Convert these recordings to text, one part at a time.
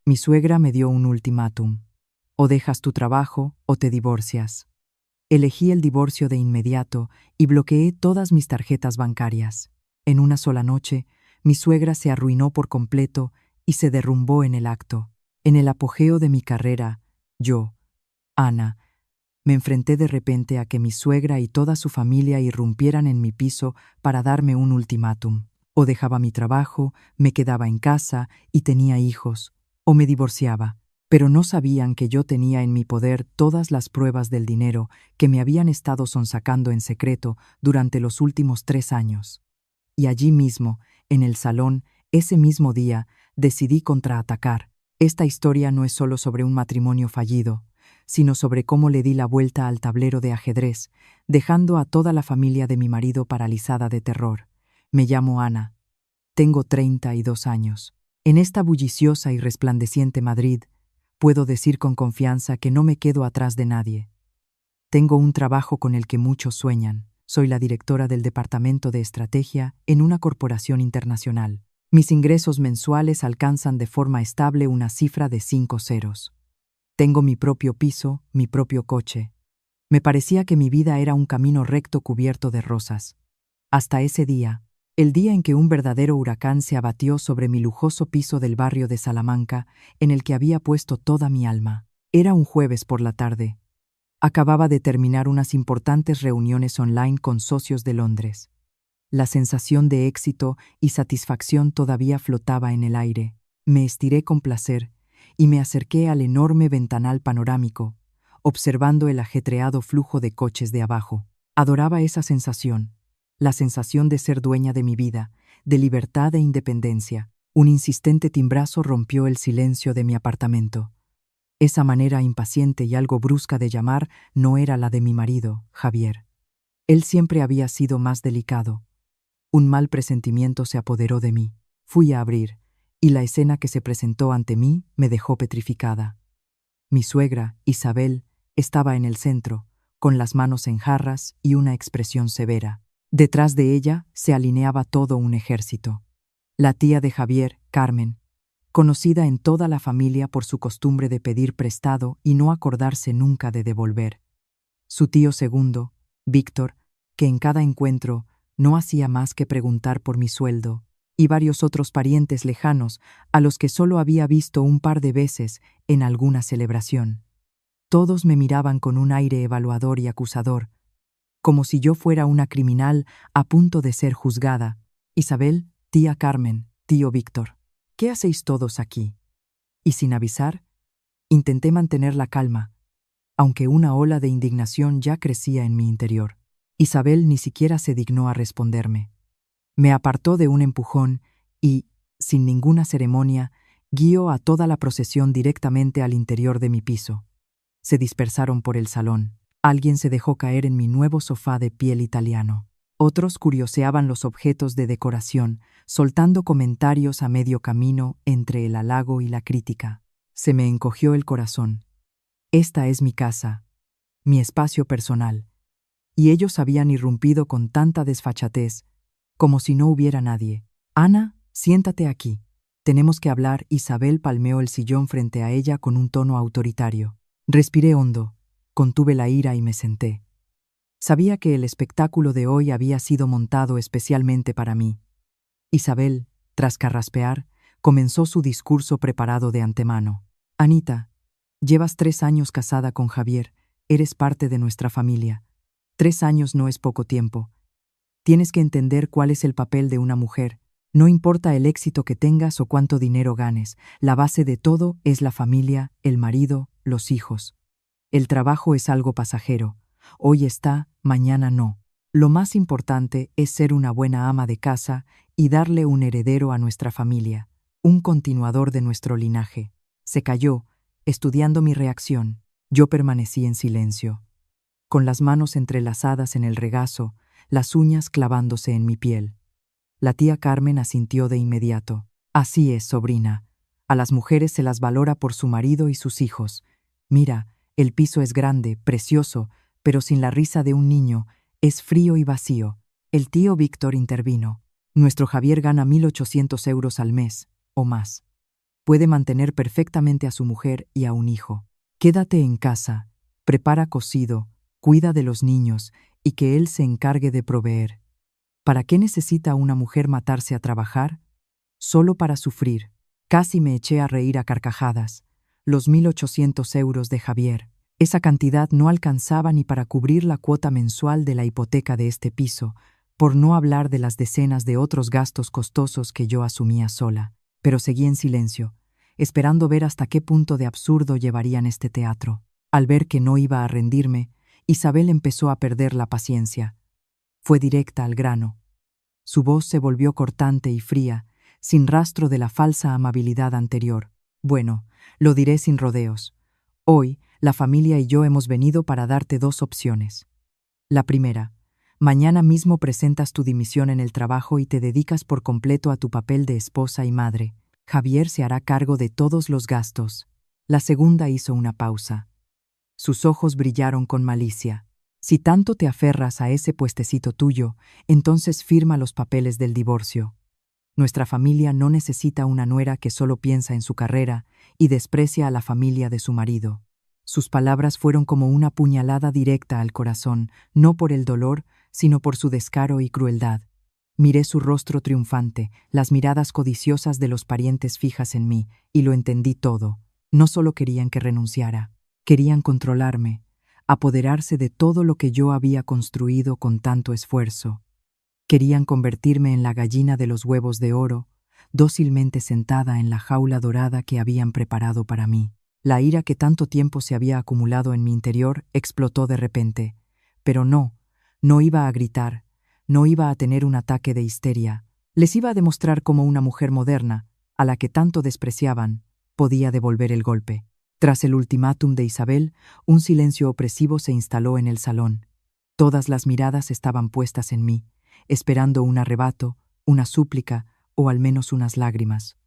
Mi suegra me dio un ultimátum. O dejas tu trabajo o te divorcias. Elegí el divorcio de inmediato y bloqueé todas mis tarjetas bancarias. En una sola noche, mi suegra se arruinó por completo y se derrumbó en el acto. En el apogeo de mi carrera, yo, Ana, me enfrenté de repente a que mi suegra y toda su familia irrumpieran en mi piso para darme un ultimátum. O dejaba mi trabajo, me quedaba en casa y tenía hijos, o me divorciaba. Pero no sabían que yo tenía en mi poder todas las pruebas del dinero que me habían estado sonsacando en secreto durante los últimos 3 años. Y allí mismo, en el salón, ese mismo día, decidí contraatacar. Esta historia no es solo sobre un matrimonio fallido, sino sobre cómo le di la vuelta al tablero de ajedrez, dejando a toda la familia de mi marido paralizada de terror. Me llamo Ana. Tengo 32 años. En esta bulliciosa y resplandeciente Madrid, puedo decir con confianza que no me quedo atrás de nadie. Tengo un trabajo con el que muchos sueñan. Soy la directora del Departamento de Estrategia en una corporación internacional. Mis ingresos mensuales alcanzan de forma estable una cifra de 5 ceros. Tengo mi propio piso, mi propio coche. Me parecía que mi vida era un camino recto cubierto de rosas. Hasta ese día, el día en que un verdadero huracán se abatió sobre mi lujoso piso del barrio de Salamanca, en el que había puesto toda mi alma. Era un jueves por la tarde. Acababa de terminar unas importantes reuniones online con socios de Londres. La sensación de éxito y satisfacción todavía flotaba en el aire. Me estiré con placer y me acerqué al enorme ventanal panorámico, observando el ajetreado flujo de coches de abajo. Adoraba esa sensación, la sensación de ser dueña de mi vida, de libertad e independencia. Un insistente timbrazo rompió el silencio de mi apartamento. Esa manera impaciente y algo brusca de llamar no era la de mi marido, Javier. Él siempre había sido más delicado. Un mal presentimiento se apoderó de mí. Fui a abrir, y la escena que se presentó ante mí me dejó petrificada. Mi suegra, Isabel, estaba en el centro, con las manos en jarras y una expresión severa. Detrás de ella se alineaba todo un ejército. La tía de Javier, Carmen, conocida en toda la familia por su costumbre de pedir prestado y no acordarse nunca de devolver. Su tío segundo, Víctor, que en cada encuentro no hacía más que preguntar por mi sueldo, y varios otros parientes lejanos a los que solo había visto un par de veces en alguna celebración. Todos me miraban con un aire evaluador y acusador, como si yo fuera una criminal a punto de ser juzgada. Isabel, tía Carmen, tío Víctor, ¿qué hacéis todos aquí? Y sin avisar, intenté mantener la calma, aunque una ola de indignación ya crecía en mi interior. Isabel ni siquiera se dignó a responderme. Me apartó de un empujón y, sin ninguna ceremonia, guió a toda la procesión directamente al interior de mi piso. Se dispersaron por el salón. Alguien se dejó caer en mi nuevo sofá de piel italiano. Otros curioseaban los objetos de decoración, soltando comentarios a medio camino entre el halago y la crítica. Se me encogió el corazón. Esta es mi casa, mi espacio personal. Y ellos habían irrumpido con tanta desfachatez, como si no hubiera nadie. Ana, siéntate aquí. Tenemos que hablar. Isabel palmeó el sillón frente a ella con un tono autoritario. Respiré hondo, contuve la ira y me senté. Sabía que el espectáculo de hoy había sido montado especialmente para mí. Isabel, tras carraspear, comenzó su discurso preparado de antemano. Anita, llevas 3 años casada con Javier, eres parte de nuestra familia. 3 años no es poco tiempo. Tienes que entender cuál es el papel de una mujer. No importa el éxito que tengas o cuánto dinero ganes, la base de todo es la familia, el marido, los hijos. El trabajo es algo pasajero. Hoy está, mañana no. Lo más importante es ser una buena ama de casa y darle un heredero a nuestra familia, un continuador de nuestro linaje. Se calló, estudiando mi reacción. Yo permanecí en silencio, con las manos entrelazadas en el regazo, las uñas clavándose en mi piel. La tía Carmen asintió de inmediato. Así es, sobrina. A las mujeres se las valora por su marido y sus hijos. Mira, el piso es grande, precioso, pero sin la risa de un niño, es frío y vacío. El tío Víctor intervino. Nuestro Javier gana 1.800 euros al mes, o más. Puede mantener perfectamente a su mujer y a un hijo. Quédate en casa, prepara cocido, cuida de los niños y que él se encargue de proveer. ¿Para qué necesita una mujer matarse a trabajar? Solo para sufrir. Casi me eché a reír a carcajadas. Los 1.800 € de Javier. Esa cantidad no alcanzaba ni para cubrir la cuota mensual de la hipoteca de este piso, por no hablar de las decenas de otros gastos costosos que yo asumía sola. Pero seguí en silencio, esperando ver hasta qué punto de absurdo llevarían este teatro. Al ver que no iba a rendirme, Isabel empezó a perder la paciencia. Fue directa al grano. Su voz se volvió cortante y fría, sin rastro de la falsa amabilidad anterior. Bueno, lo diré sin rodeos. Hoy, la familia y yo hemos venido para darte 2 opciones. La primera, mañana mismo presentas tu dimisión en el trabajo y te dedicas por completo a tu papel de esposa y madre. Javier se hará cargo de todos los gastos. La segunda hizo una pausa. Sus ojos brillaron con malicia. Si tanto te aferras a ese puestecito tuyo, entonces firma los papeles del divorcio. Nuestra familia no necesita una nuera que solo piensa en su carrera y desprecia a la familia de su marido. Sus palabras fueron como una puñalada directa al corazón, no por el dolor, sino por su descaro y crueldad. Miré su rostro triunfante, las miradas codiciosas de los parientes fijas en mí, y lo entendí todo. No solo querían que renunciara, querían controlarme, apoderarse de todo lo que yo había construido con tanto esfuerzo. Querían convertirme en la gallina de los huevos de oro, dócilmente sentada en la jaula dorada que habían preparado para mí. La ira que tanto tiempo se había acumulado en mi interior explotó de repente. Pero no iba a gritar, no iba a tener un ataque de histeria. Les iba a demostrar cómo una mujer moderna, a la que tanto despreciaban, podía devolver el golpe. Tras el ultimátum de Isabel, un silencio opresivo se instaló en el salón. Todas las miradas estaban puestas en mí, esperando un arrebato, una súplica o al menos unas lágrimas.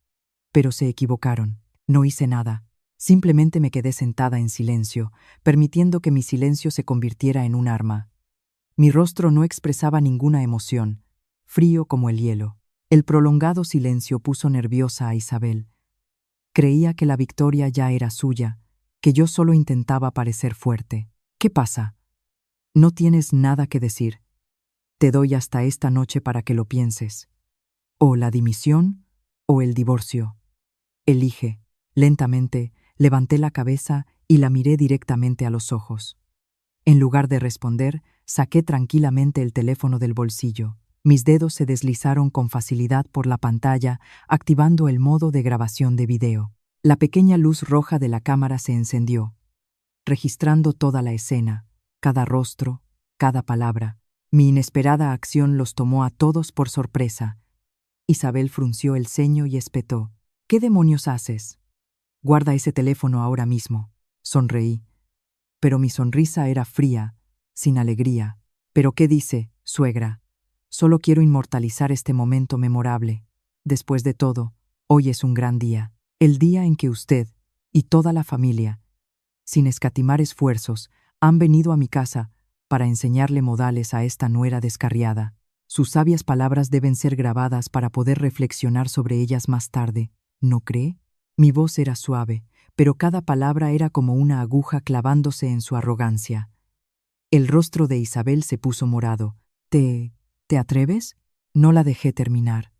Pero se equivocaron. No hice nada. Simplemente me quedé sentada en silencio, permitiendo que mi silencio se convirtiera en un arma. Mi rostro no expresaba ninguna emoción, frío como el hielo. El prolongado silencio puso nerviosa a Isabel. Creía que la victoria ya era suya, que yo solo intentaba parecer fuerte. ¿Qué pasa? No tienes nada que decir. Te doy hasta esta noche para que lo pienses. O la dimisión o el divorcio. Elige. Lentamente, levanté la cabeza y la miré directamente a los ojos. En lugar de responder, saqué tranquilamente el teléfono del bolsillo. Mis dedos se deslizaron con facilidad por la pantalla, activando el modo de grabación de video. La pequeña luz roja de la cámara se encendió, registrando toda la escena, cada rostro, cada palabra. Mi inesperada acción los tomó a todos por sorpresa. Isabel frunció el ceño y espetó. ¿Qué demonios haces? Guarda ese teléfono ahora mismo. Sonreí. Pero mi sonrisa era fría, sin alegría. ¿Pero qué dice, suegra? Solo quiero inmortalizar este momento memorable. Después de todo, hoy es un gran día. El día en que usted y toda la familia, sin escatimar esfuerzos, han venido a mi casa para enseñarle modales a esta nuera descarriada. Sus sabias palabras deben ser grabadas para poder reflexionar sobre ellas más tarde, ¿no cree? Mi voz era suave, pero cada palabra era como una aguja clavándose en su arrogancia. El rostro de Isabel se puso morado. ¿Te atreves? No la dejé terminar.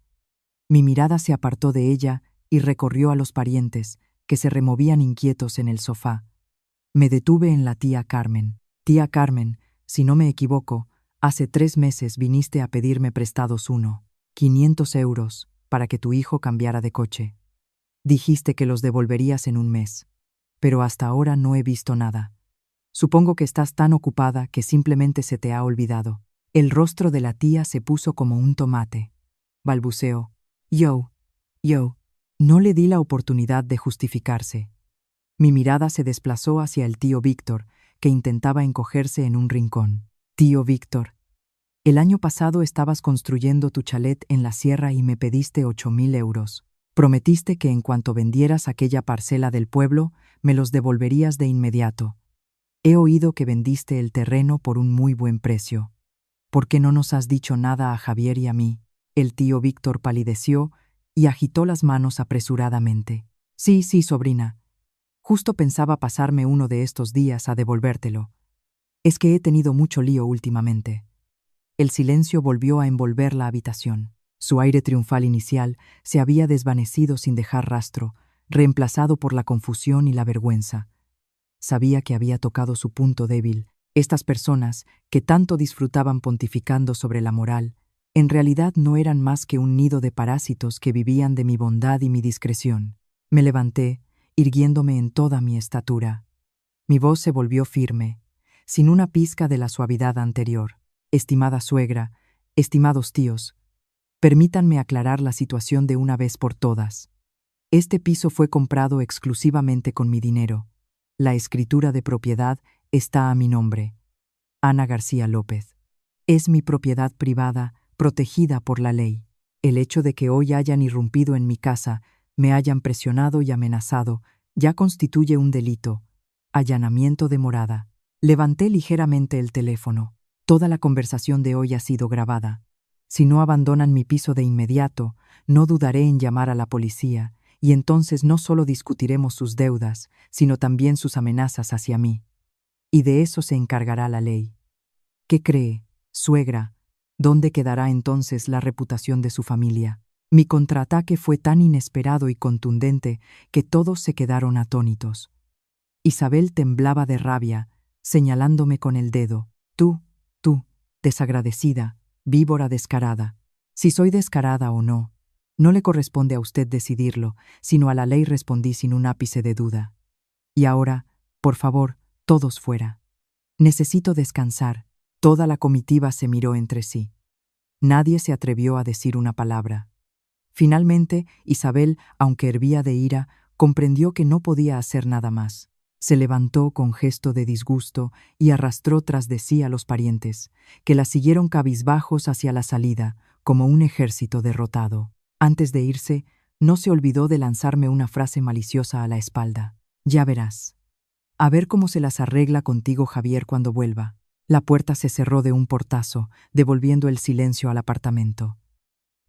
Mi mirada se apartó de ella y recorrió a los parientes, que se removían inquietos en el sofá. Me detuve en la tía Carmen. Tía Carmen, si no me equivoco, hace 3 meses viniste a pedirme prestados 500 € para que tu hijo cambiara de coche. Dijiste que los devolverías en un mes, pero hasta ahora no he visto nada. Supongo que estás tan ocupada que simplemente se te ha olvidado. El rostro de la tía se puso como un tomate. Balbuceó. Yo. No le di la oportunidad de justificarse. Mi mirada se desplazó hacia el tío Víctor, que intentaba encogerse en un rincón. Tío Víctor, el año pasado estabas construyendo tu chalet en la sierra y me pediste 8.000 €. Prometiste que en cuanto vendieras aquella parcela del pueblo, me los devolverías de inmediato. He oído que vendiste el terreno por un muy buen precio. ¿Por qué no nos has dicho nada a Javier y a mí? El tío Víctor palideció y agitó las manos apresuradamente. Sí, sí, sobrina. Justo pensaba pasarme uno de estos días a devolvértelo. Es que he tenido mucho lío últimamente. El silencio volvió a envolver la habitación. Su aire triunfal inicial se había desvanecido sin dejar rastro, reemplazado por la confusión y la vergüenza. Sabía que había tocado su punto débil. Estas personas, que tanto disfrutaban pontificando sobre la moral, en realidad no eran más que un nido de parásitos que vivían de mi bondad y mi discreción. Me levanté, irguiéndome en toda mi estatura. Mi voz se volvió firme, sin una pizca de la suavidad anterior. Estimada suegra, estimados tíos, permítanme aclarar la situación de una vez por todas. Este piso fue comprado exclusivamente con mi dinero. La escritura de propiedad está a mi nombre, Ana García López. Es mi propiedad privada, protegida por la ley. El hecho de que hoy hayan irrumpido en mi casa, me hayan presionado y amenazado, ya constituye un delito. Allanamiento de morada. Levanté ligeramente el teléfono. Toda la conversación de hoy ha sido grabada. Si no abandonan mi piso de inmediato, no dudaré en llamar a la policía, y entonces no solo discutiremos sus deudas, sino también sus amenazas hacia mí. Y de eso se encargará la ley. ¿Qué cree, suegra? ¿Dónde quedará entonces la reputación de su familia? Mi contraataque fue tan inesperado y contundente que todos se quedaron atónitos. Isabel temblaba de rabia, señalándome con el dedo. Tú, desagradecida, víbora descarada. Si soy descarada o no, no le corresponde a usted decidirlo, sino a la ley, respondí sin un ápice de duda. Y ahora, por favor, todos fuera. Necesito descansar. Toda la comitiva se miró entre sí. Nadie se atrevió a decir una palabra. Finalmente, Isabel, aunque hervía de ira, comprendió que no podía hacer nada más. Se levantó con gesto de disgusto y arrastró tras de sí a los parientes, que la siguieron cabizbajos hacia la salida, como un ejército derrotado. Antes de irse, no se olvidó de lanzarme una frase maliciosa a la espalda. Ya verás. A ver cómo se las arregla contigo Javier cuando vuelva. La puerta se cerró de un portazo, devolviendo el silencio al apartamento.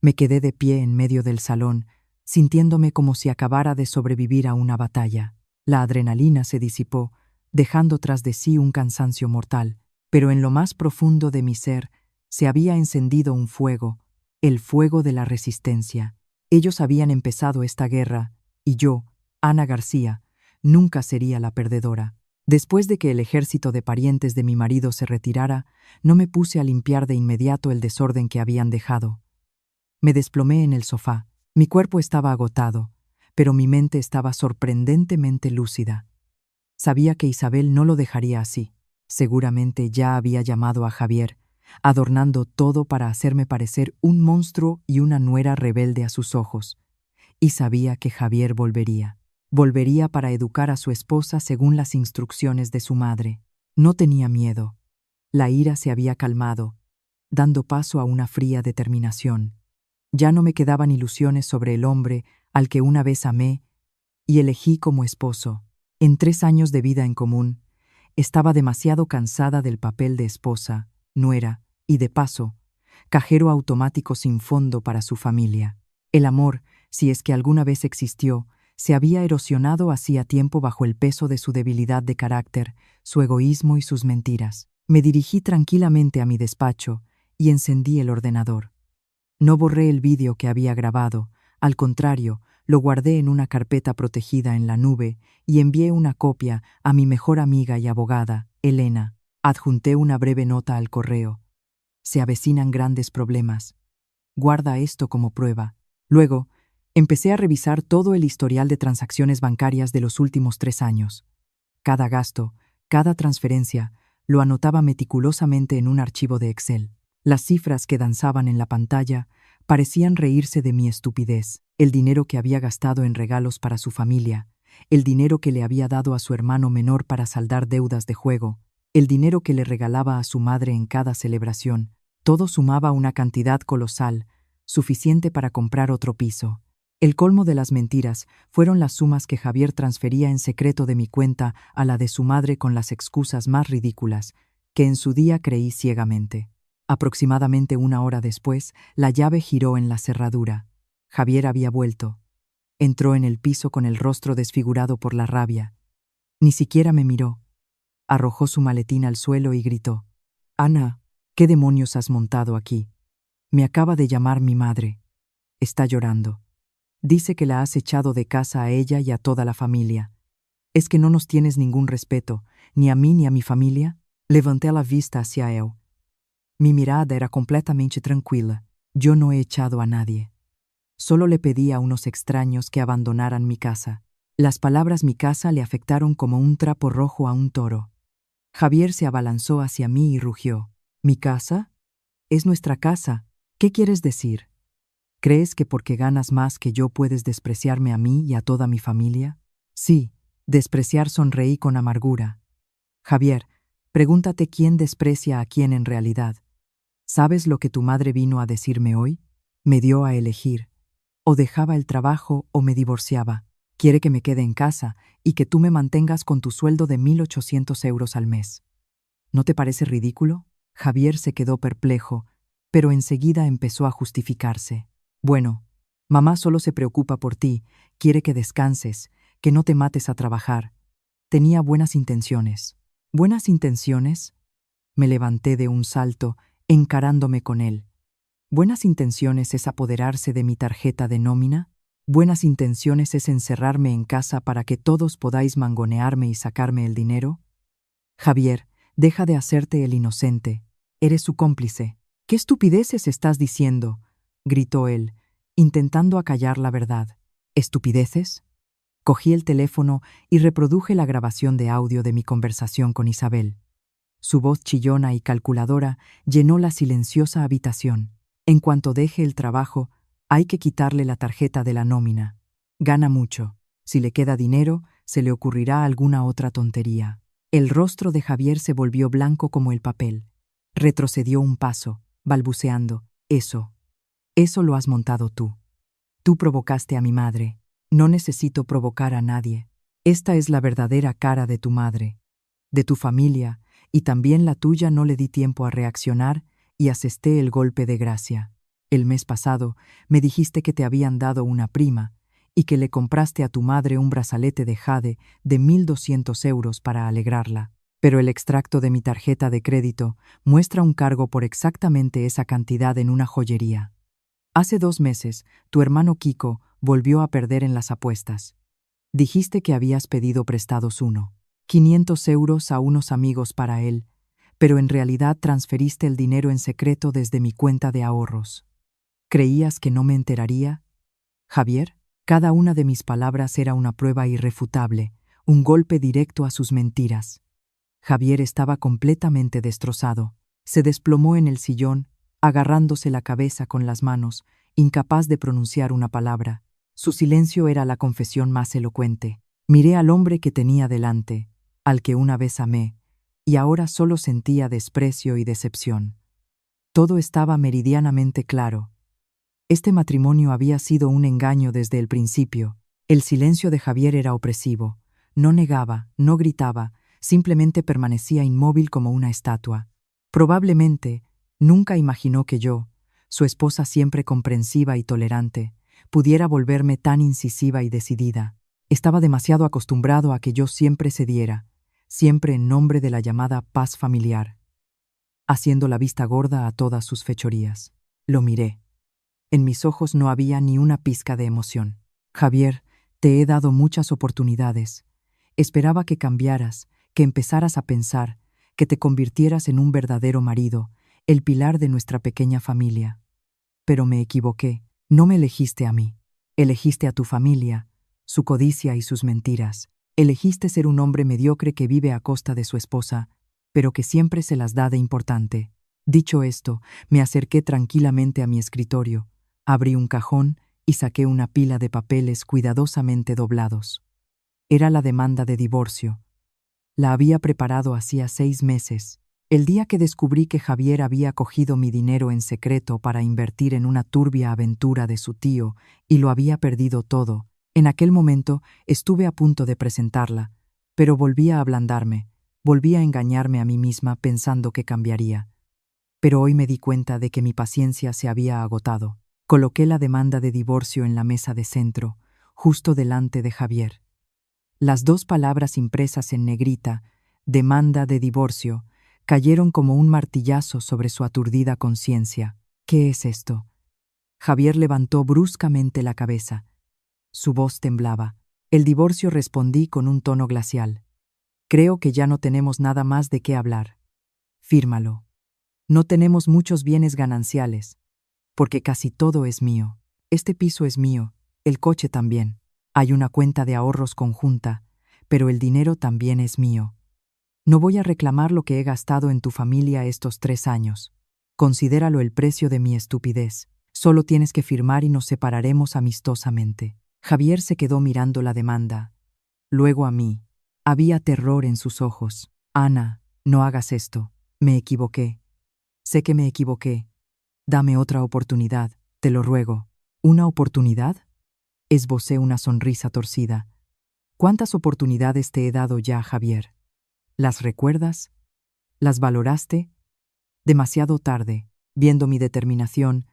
Me quedé de pie en medio del salón, sintiéndome como si acabara de sobrevivir a una batalla. La adrenalina se disipó, dejando tras de sí un cansancio mortal, pero en lo más profundo de mi ser se había encendido un fuego, el fuego de la resistencia. Ellos habían empezado esta guerra, y yo, Ana García, nunca sería la perdedora. Después de que el ejército de parientes de mi marido se retirara, no me puse a limpiar de inmediato el desorden que habían dejado. Me desplomé en el sofá. Mi cuerpo estaba agotado, pero mi mente estaba sorprendentemente lúcida. Sabía que Isabel no lo dejaría así. Seguramente ya había llamado a Javier, adornando todo para hacerme parecer un monstruo y una nuera rebelde a sus ojos. Y sabía que Javier volvería. Volvería para educar a su esposa según las instrucciones de su madre. No tenía miedo. La ira se había calmado, dando paso a una fría determinación. Ya no me quedaban ilusiones sobre el hombre al que una vez amé y elegí como esposo. En 3 años de vida en común, estaba demasiado cansada del papel de esposa, nuera y, de paso, cajero automático sin fondo para su familia. El amor, si es que alguna vez existió, se había erosionado hacía tiempo bajo el peso de su debilidad de carácter, su egoísmo y sus mentiras. Me dirigí tranquilamente a mi despacho y encendí el ordenador. No borré el vídeo que había grabado, al contrario, lo guardé en una carpeta protegida en la nube y envié una copia a mi mejor amiga y abogada, Elena. Adjunté una breve nota al correo. Se avecinan grandes problemas. Guarda esto como prueba. Luego, empecé a revisar todo el historial de transacciones bancarias de los últimos 3 años. Cada gasto, cada transferencia, lo anotaba meticulosamente en un archivo de Excel. Las cifras que danzaban en la pantalla parecían reírse de mi estupidez. El dinero que había gastado en regalos para su familia, el dinero que le había dado a su hermano menor para saldar deudas de juego, el dinero que le regalaba a su madre en cada celebración, todo sumaba una cantidad colosal, suficiente para comprar otro piso. El colmo de las mentiras fueron las sumas que Javier transfería en secreto de mi cuenta a la de su madre con las excusas más ridículas, que en su día creí ciegamente. Aproximadamente 1 hora después, la llave giró en la cerradura. Javier había vuelto. Entró en el piso con el rostro desfigurado por la rabia. Ni siquiera me miró. Arrojó su maletín al suelo y gritó: «Ana, ¿qué demonios has montado aquí? Me acaba de llamar mi madre. Está llorando. Dice que la has echado de casa a ella y a toda la familia. ¿Es que no nos tienes ningún respeto, ni a mí ni a mi familia?» Levanté la vista hacia él. Mi mirada era completamente tranquila. Yo no he echado a nadie. Solo le pedí a unos extraños que abandonaran mi casa. Las palabras «mi casa» le afectaron como un trapo rojo a un toro. Javier se abalanzó hacia mí y rugió: «¿Mi casa? Es nuestra casa. ¿Qué quieres decir? ¿Crees que porque ganas más que yo puedes despreciarme a mí y a toda mi familia?» «Sí, despreciar», sonreí con amargura. «Javier, pregúntate quién desprecia a quién en realidad. ¿Sabes lo que tu madre vino a decirme hoy? Me dio a elegir. O dejaba el trabajo o me divorciaba. Quiere que me quede en casa y que tú me mantengas con tu sueldo de 1.800 euros al mes. ¿No te parece ridículo?» Javier se quedó perplejo, pero enseguida empezó a justificarse. «Bueno, mamá solo se preocupa por ti, quiere que descanses, que no te mates a trabajar. Tenía buenas intenciones». «¿Buenas intenciones?» Me levanté de un salto, encarándome con él. ¿Buenas intenciones es apoderarse de mi tarjeta de nómina? ¿Buenas intenciones es encerrarme en casa para que todos podáis mangonearme y sacarme el dinero? Javier, deja de hacerte el inocente. Eres su cómplice. «¿Qué estupideces estás diciendo?», gritó él, intentando acallar la verdad. ¿Estupideces? Cogí el teléfono y reproduje la grabación de audio de mi conversación con Isabel. Su voz chillona y calculadora llenó la silenciosa habitación. «En cuanto deje el trabajo, hay que quitarle la tarjeta de la nómina. Gana mucho. Si le queda dinero, se le ocurrirá alguna otra tontería». El rostro de Javier se volvió blanco como el papel. Retrocedió un paso, balbuceando: «Eso lo has montado tú. Tú provocaste a mi madre. No necesito provocar a nadie. Esta es la verdadera cara de tu madre, de tu familia, y también la tuya. No le di tiempo a reaccionar y asesté el golpe de gracia. El mes pasado me dijiste que te habían dado una prima y que le compraste a tu madre un brazalete de jade de 1.200 euros para alegrarla. Pero el extracto de mi tarjeta de crédito muestra un cargo por exactamente esa cantidad en una joyería. Hace 2 meses, tu hermano Kiko volvió a perder en las apuestas. Dijiste que habías pedido prestados 500 euros a unos amigos para él, pero en realidad transferiste el dinero en secreto desde mi cuenta de ahorros. ¿Creías que no me enteraría? Javier, cada una de mis palabras era una prueba irrefutable, un golpe directo a sus mentiras. Javier estaba completamente destrozado. Se desplomó en el sillón, agarrándose la cabeza con las manos, incapaz de pronunciar una palabra. Su silencio era la confesión más elocuente. Miré al hombre que tenía delante, al que una vez amé, y ahora solo sentía desprecio y decepción. Todo estaba meridianamente claro. Este matrimonio había sido un engaño desde el principio. El silencio de Javier era opresivo. No negaba, no gritaba, simplemente permanecía inmóvil como una estatua. Probablemente nunca imaginó que yo, su esposa siempre comprensiva y tolerante, pudiera volverme tan incisiva y decidida. Estaba demasiado acostumbrado a que yo siempre cediera, siempre en nombre de la llamada paz familiar, haciendo la vista gorda a todas sus fechorías. Lo miré. En mis ojos no había ni una pizca de emoción. Javier, te he dado muchas oportunidades. Esperaba que cambiaras, que empezaras a pensar, que te convirtieras en un verdadero marido, el pilar de nuestra pequeña familia. Pero me equivoqué. No me elegiste a mí. Elegiste a tu familia, su codicia y sus mentiras. Elegiste ser un hombre mediocre que vive a costa de su esposa, pero que siempre se las da de importante. Dicho esto, me acerqué tranquilamente a mi escritorio, abrí un cajón y saqué una pila de papeles cuidadosamente doblados. Era la demanda de divorcio. La había preparado hacía 6 meses. El día que descubrí que Javier había cogido mi dinero en secreto para invertir en una turbia aventura de su tío y lo había perdido todo, en aquel momento estuve a punto de presentarla, pero volví a ablandarme, volví a engañarme a mí misma pensando que cambiaría. Pero hoy me di cuenta de que mi paciencia se había agotado. Coloqué la demanda de divorcio en la mesa de centro, justo delante de Javier. Las dos palabras impresas en negrita, demanda de divorcio, cayeron como un martillazo sobre su aturdida conciencia. ¿Qué es esto? Javier levantó bruscamente la cabeza. Su voz temblaba. El divorcio, respondí con un tono glacial. Creo que ya no tenemos nada más de qué hablar. Fírmalo. No tenemos muchos bienes gananciales, porque casi todo es mío. Este piso es mío, el coche también. Hay una cuenta de ahorros conjunta, pero el dinero también es mío. No voy a reclamar lo que he gastado en tu familia estos 3 años. Considéralo el precio de mi estupidez. Solo tienes que firmar y nos separaremos amistosamente. Javier se quedó mirando la demanda, luego a mí. Había terror en sus ojos. Ana, no hagas esto. Me equivoqué. Sé que me equivoqué. Dame otra oportunidad, te lo ruego. ¿Una oportunidad? Esbocé una sonrisa torcida. ¿Cuántas oportunidades te he dado ya, Javier? ¿Las recuerdas? ¿Las valoraste? Demasiado tarde. Viendo mi determinación,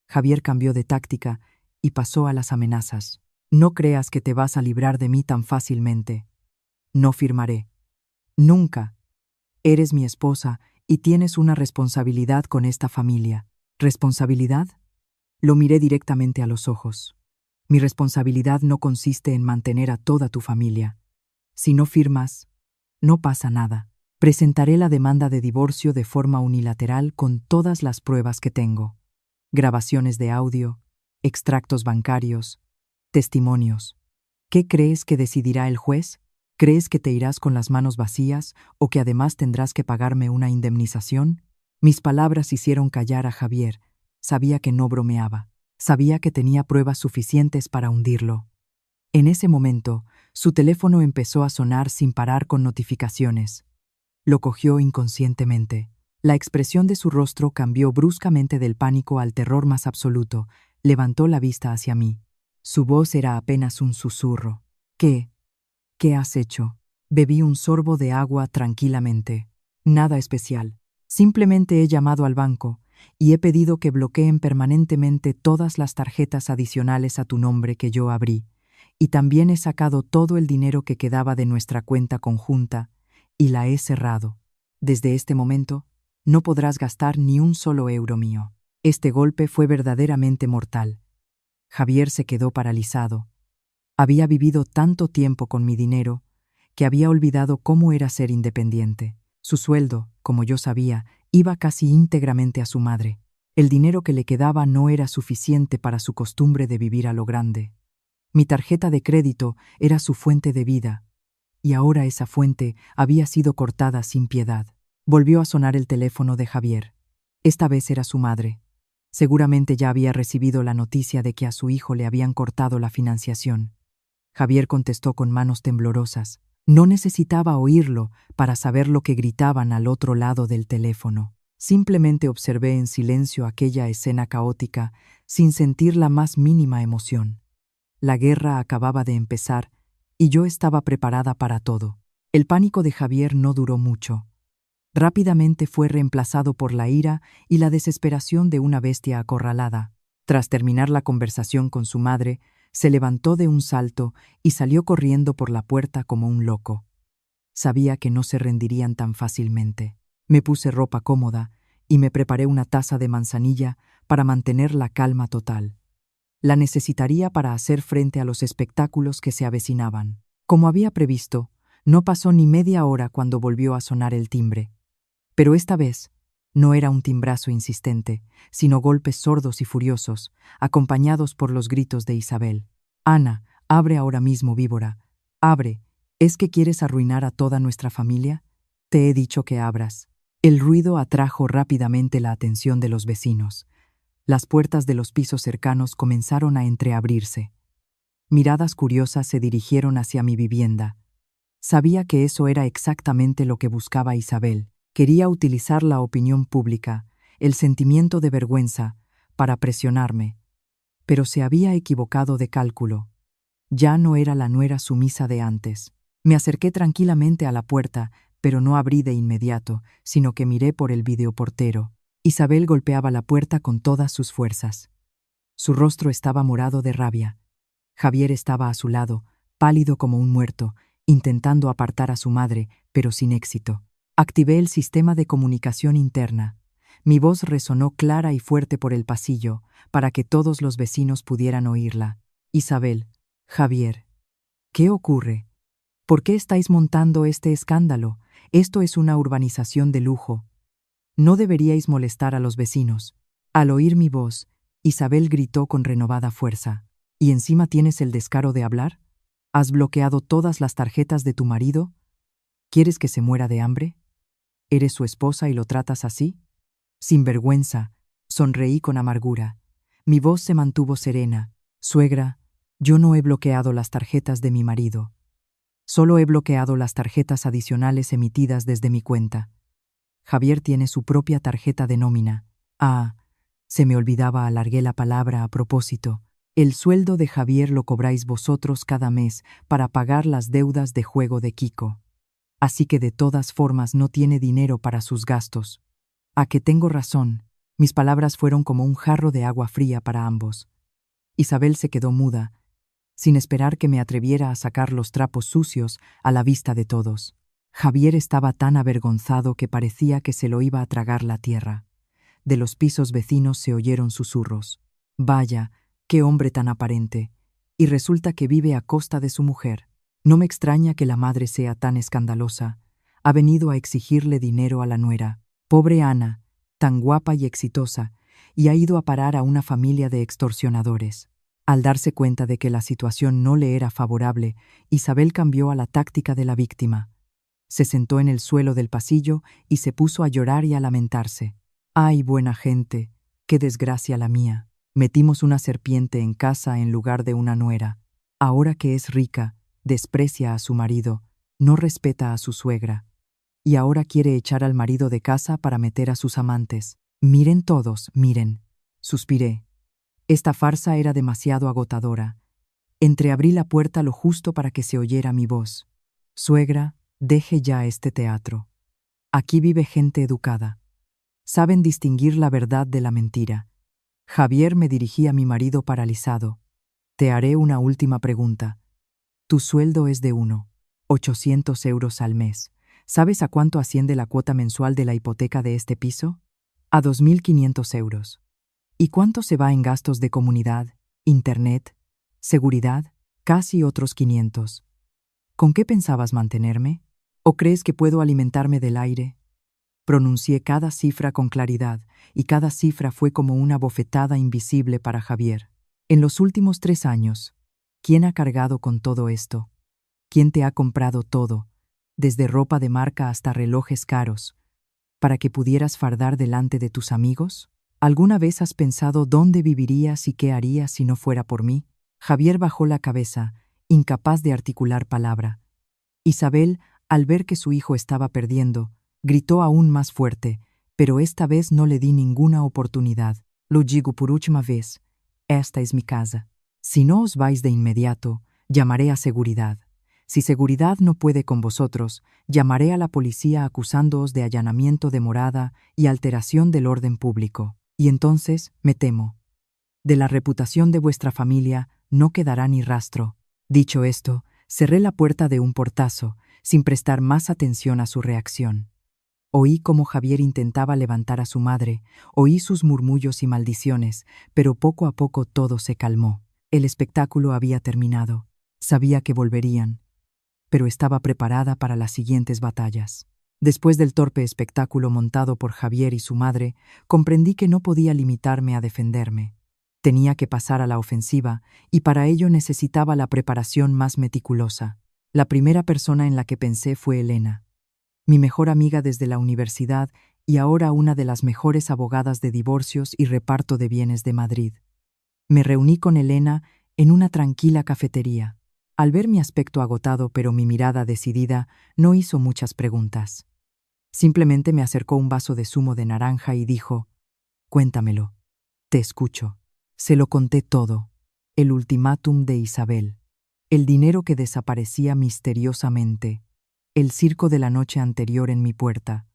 Javier cambió de táctica y pasó a las amenazas. No creas que te vas a librar de mí tan fácilmente. No firmaré. Nunca. Eres mi esposa y tienes una responsabilidad con esta familia. ¿Responsabilidad? Lo miré directamente a los ojos. Mi responsabilidad no consiste en mantener a toda tu familia. Si no firmas, no pasa nada. Presentaré la demanda de divorcio de forma unilateral con todas las pruebas que tengo. Grabaciones de audio, extractos bancarios, testimonios. ¿Qué crees que decidirá el juez? ¿Crees que te irás con las manos vacías o que además tendrás que pagarme una indemnización? Mis palabras hicieron callar a Javier. Sabía que no bromeaba. Sabía que tenía pruebas suficientes para hundirlo. En ese momento, su teléfono empezó a sonar sin parar con notificaciones. Lo cogió inconscientemente. La expresión de su rostro cambió bruscamente del pánico al terror más absoluto. Levantó la vista hacia mí. Su voz era apenas un susurro. ¿Qué? ¿Qué has hecho? Bebí un sorbo de agua tranquilamente. Nada especial. Simplemente he llamado al banco y he pedido que bloqueen permanentemente todas las tarjetas adicionales a tu nombre que yo abrí, y también he sacado todo el dinero que quedaba de nuestra cuenta conjunta y la he cerrado. Desde este momento, no podrás gastar ni un solo euro mío. Este golpe fue verdaderamente mortal. Javier se quedó paralizado. Había vivido tanto tiempo con mi dinero que había olvidado cómo era ser independiente. Su sueldo, como yo sabía, iba casi íntegramente a su madre. El dinero que le quedaba no era suficiente para su costumbre de vivir a lo grande. Mi tarjeta de crédito era su fuente de vida, y ahora esa fuente había sido cortada sin piedad. Volvió a sonar el teléfono de Javier. Esta vez era su madre. Seguramente ya había recibido la noticia de que a su hijo le habían cortado la financiación. Javier contestó con manos temblorosas. No necesitaba oírlo para saber lo que gritaban al otro lado del teléfono. Simplemente observé en silencio aquella escena caótica, sin sentir la más mínima emoción. La guerra acababa de empezar y yo estaba preparada para todo. El pánico de Javier no duró mucho. Rápidamente fue reemplazado por la ira y la desesperación de una bestia acorralada. Tras terminar la conversación con su madre, se levantó de un salto y salió corriendo por la puerta como un loco. Sabía que no se rendirían tan fácilmente. Me puse ropa cómoda y me preparé una taza de manzanilla para mantener la calma total. La necesitaría para hacer frente a los espectáculos que se avecinaban. Como había previsto, no pasó ni media hora cuando volvió a sonar el timbre. Pero esta vez no era un timbrazo insistente, sino golpes sordos y furiosos, acompañados por los gritos de Isabel. «Ana, abre ahora mismo, víbora. Abre. ¿Es que quieres arruinar a toda nuestra familia? Te he dicho que abras». El ruido atrajo rápidamente la atención de los vecinos. Las puertas de los pisos cercanos comenzaron a entreabrirse. Miradas curiosas se dirigieron hacia mi vivienda. Sabía que eso era exactamente lo que buscaba Isabel. Quería utilizar la opinión pública, el sentimiento de vergüenza, para presionarme. Pero se había equivocado de cálculo. Ya no era la nuera sumisa de antes. Me acerqué tranquilamente a la puerta, pero no abrí de inmediato, sino que miré por el videoportero. Isabel golpeaba la puerta con todas sus fuerzas. Su rostro estaba morado de rabia. Javier estaba a su lado, pálido como un muerto, intentando apartar a su madre, pero sin éxito. Activé el sistema de comunicación interna. Mi voz resonó clara y fuerte por el pasillo, para que todos los vecinos pudieran oírla. Isabel, Javier, ¿qué ocurre? ¿Por qué estáis montando este escándalo? Esto es una urbanización de lujo. No deberíais molestar a los vecinos. Al oír mi voz, Isabel gritó con renovada fuerza. ¿Y encima tienes el descaro de hablar? ¿Has bloqueado todas las tarjetas de tu marido? ¿Quieres que se muera de hambre? ¿Eres su esposa y lo tratas así? Sin vergüenza, sonreí con amargura. Mi voz se mantuvo serena. Suegra, yo no he bloqueado las tarjetas de mi marido. Solo he bloqueado las tarjetas adicionales emitidas desde mi cuenta. Javier tiene su propia tarjeta de nómina. Ah, se me olvidaba, alargué la palabra a propósito. El sueldo de Javier lo cobráis vosotros cada mes para pagar las deudas de juego de Kiko. Así que de todas formas no tiene dinero para sus gastos. ¿A que tengo razón? Mis palabras fueron como un jarro de agua fría para ambos. Isabel se quedó muda, sin esperar que me atreviera a sacar los trapos sucios a la vista de todos. Javier estaba tan avergonzado que parecía que se lo iba a tragar la tierra. De los pisos vecinos se oyeron susurros. Vaya, qué hombre tan aparente. Y resulta que vive a costa de su mujer. No me extraña que la madre sea tan escandalosa. Ha venido a exigirle dinero a la nuera. Pobre Ana, tan guapa y exitosa, y ha ido a parar a una familia de extorsionadores. Al darse cuenta de que la situación no le era favorable, Isabel cambió a la táctica de la víctima. Se sentó en el suelo del pasillo y se puso a llorar y a lamentarse. ¡Ay, buena gente! ¡Qué desgracia la mía! Metimos una serpiente en casa en lugar de una nuera. Ahora que es rica, desprecia a su marido, no respeta a su suegra. Y ahora quiere echar al marido de casa para meter a sus amantes. Miren todos, miren. Suspiré. Esta farsa era demasiado agotadora. Entreabrí la puerta lo justo para que se oyera mi voz. Suegra, deje ya este teatro. Aquí vive gente educada. Saben distinguir la verdad de la mentira. Javier, me dirigí a mi marido paralizado. Te haré una última pregunta. Tu sueldo es de 800 euros al mes. ¿Sabes a cuánto asciende la cuota mensual de la hipoteca de este piso? A 2.500 euros. ¿Y cuánto se va en gastos de comunidad, internet, seguridad? Casi otros 500. ¿Con qué pensabas mantenerme? ¿O crees que puedo alimentarme del aire? Pronuncié cada cifra con claridad, y cada cifra fue como una bofetada invisible para Javier. En los últimos 3 años, ¿quién ha cargado con todo esto? ¿Quién te ha comprado todo, desde ropa de marca hasta relojes caros, para que pudieras fardar delante de tus amigos? ¿Alguna vez has pensado dónde vivirías y qué harías si no fuera por mí? Javier bajó la cabeza, incapaz de articular palabra. Isabel, al ver que su hijo estaba perdiendo, gritó aún más fuerte, pero esta vez no le di ninguna oportunidad. Lo digo por última vez, esta es mi casa. Si no os vais de inmediato, llamaré a seguridad. Si seguridad no puede con vosotros, llamaré a la policía acusándoos de allanamiento de morada y alteración del orden público. Y entonces, me temo, de la reputación de vuestra familia no quedará ni rastro. Dicho esto, cerré la puerta de un portazo, sin prestar más atención a su reacción. Oí cómo Javier intentaba levantar a su madre, oí sus murmullos y maldiciones, pero poco a poco todo se calmó. El espectáculo había terminado. Sabía que volverían, pero estaba preparada para las siguientes batallas. Después del torpe espectáculo montado por Javier y su madre, comprendí que no podía limitarme a defenderme. Tenía que pasar a la ofensiva, y para ello necesitaba la preparación más meticulosa. La primera persona en la que pensé fue Elena, mi mejor amiga desde la universidad y ahora una de las mejores abogadas de divorcios y reparto de bienes de Madrid. Me reuní con Elena en una tranquila cafetería. Al ver mi aspecto agotado pero mi mirada decidida, no hizo muchas preguntas. Simplemente me acercó un vaso de zumo de naranja y dijo: «Cuéntamelo. Te escucho». Se lo conté todo. El ultimátum de Isabel. El dinero que desaparecía misteriosamente. El circo de la noche anterior en mi puerta.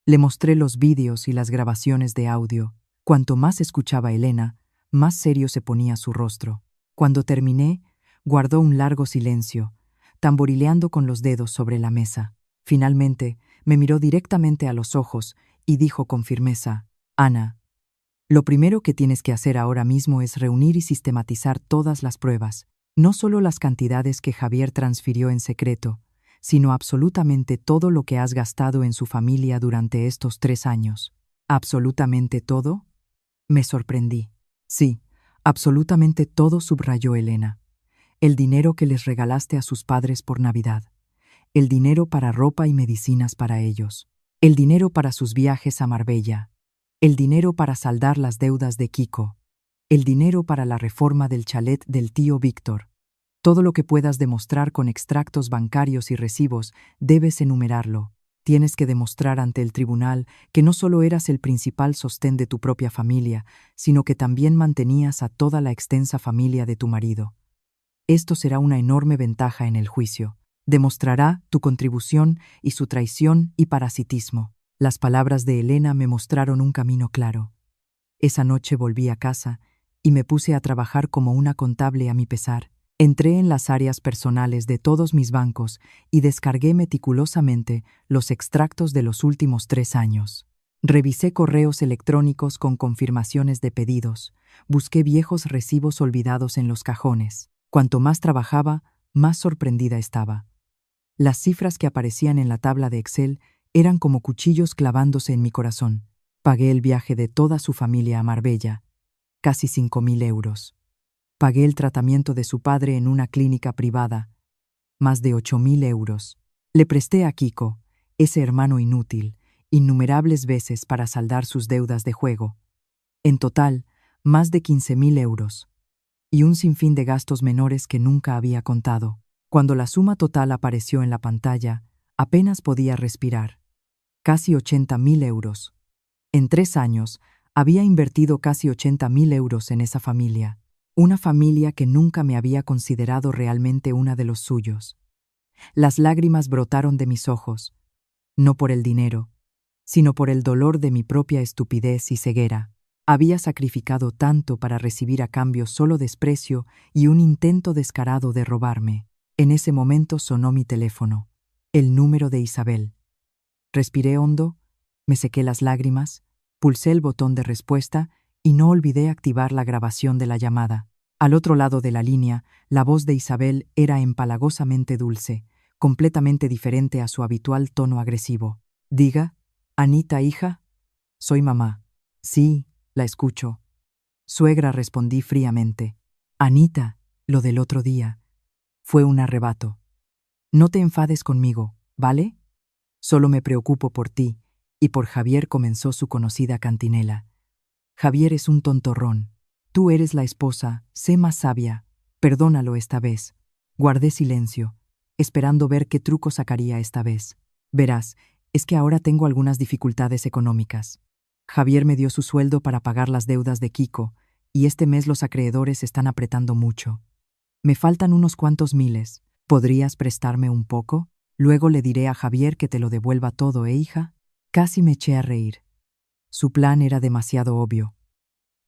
Le mostré los vídeos y las grabaciones de audio. Cuanto más escuchaba Elena, más serio se ponía su rostro. Cuando terminé, Guardó un largo silencio, tamborileando con los dedos sobre la mesa. Finalmente, me miró directamente a los ojos y dijo con firmeza: Ana, lo primero que tienes que hacer ahora mismo es reunir y sistematizar todas las pruebas, no solo las cantidades que Javier transfirió en secreto, sino absolutamente todo lo que has gastado en su familia durante estos 3 años. ¿Absolutamente todo? Me sorprendí. Sí, absolutamente todo, subrayó Elena. El dinero que les regalaste a sus padres por Navidad. El dinero para ropa y medicinas para ellos. El dinero para sus viajes a Marbella. El dinero para saldar las deudas de Kiko. El dinero para la reforma del chalet del tío Víctor. Todo lo que puedas demostrar con extractos bancarios y recibos, debes enumerarlo. Tienes que demostrar ante el tribunal que no solo eras el principal sostén de tu propia familia, sino que también mantenías a toda la extensa familia de tu marido. Esto será una enorme ventaja en el juicio. Demostrará tu contribución y su traición y parasitismo. Las palabras de Elena me mostraron un camino claro. Esa noche volví a casa y me puse a trabajar como una contable a mi pesar. Entré en las áreas personales de todos mis bancos y descargué meticulosamente los extractos de los últimos 3 años. Revisé correos electrónicos con confirmaciones de pedidos. Busqué viejos recibos olvidados en los cajones. Cuanto más trabajaba, más sorprendida estaba. Las cifras que aparecían en la tabla de Excel eran como cuchillos clavándose en mi corazón. Pagué el viaje de toda su familia a Marbella, casi 5.000 euros. Pagué el tratamiento de su padre en una clínica privada, más de 8.000 euros. Le presté a Kiko, ese hermano inútil, innumerables veces para saldar sus deudas de juego. En total, más de 15.000 euros. Y un sinfín de gastos menores que nunca había contado. Cuando la suma total apareció en la pantalla, apenas podía respirar. Casi 80.000 euros. En 3 años, había invertido casi 80.000 euros en esa familia. Una familia que nunca me había considerado realmente una de los suyos. Las lágrimas brotaron de mis ojos, no por el dinero, sino por el dolor de mi propia estupidez y ceguera. Había sacrificado tanto para recibir a cambio solo desprecio y un intento descarado de robarme. En ese momento sonó mi teléfono, el número de Isabel. Respiré hondo, me sequé las lágrimas, pulsé el botón de respuesta y no olvidé activar la grabación de la llamada. Al otro lado de la línea, la voz de Isabel era empalagosamente dulce, completamente diferente a su habitual tono agresivo. Diga, Anita, hija. Soy mamá. Sí, la escucho. Suegra, respondí fríamente. Anita, lo del otro día. Fue un arrebato. No te enfades conmigo, ¿vale? Solo me preocupo por ti, y por Javier, comenzó su conocida cantinela. Javier es un tontorrón. Tú eres la esposa, sé más sabia. Perdónalo esta vez. Guardé silencio, esperando ver qué truco sacaría esta vez. Verás, es que ahora tengo algunas dificultades económicas. Javier me dio su sueldo para pagar las deudas de Kiko, y este mes los acreedores están apretando mucho. Me faltan unos cuantos miles. ¿Podrías prestarme un poco? Luego le diré a Javier que te lo devuelva todo, hija? Casi me eché a reír. Su plan era demasiado obvio.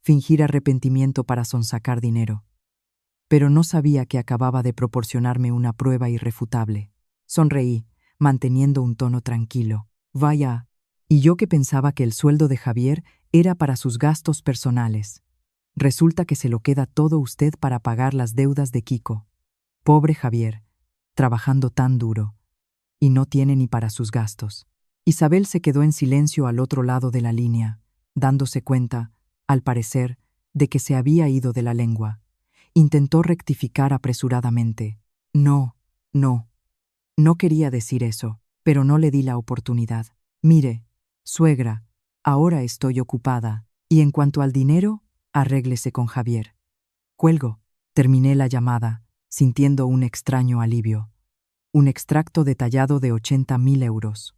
Fingir arrepentimiento para sonsacar dinero. Pero no sabía que acababa de proporcionarme una prueba irrefutable. Sonreí, manteniendo un tono tranquilo. Vaya, y yo que pensaba que el sueldo de Javier era para sus gastos personales. Resulta que se lo queda todo usted para pagar las deudas de Kiko. Pobre Javier, trabajando tan duro, y no tiene ni para sus gastos. Isabel se quedó en silencio al otro lado de la línea, dándose cuenta, al parecer, de que se había ido de la lengua. Intentó rectificar apresuradamente. No quería decir eso, pero no le di la oportunidad. Mire, suegra, ahora estoy ocupada, y en cuanto al dinero, arréglese con Javier. Cuelgo. Terminé la llamada, sintiendo un extraño alivio. Un extracto detallado de 80.000 euros.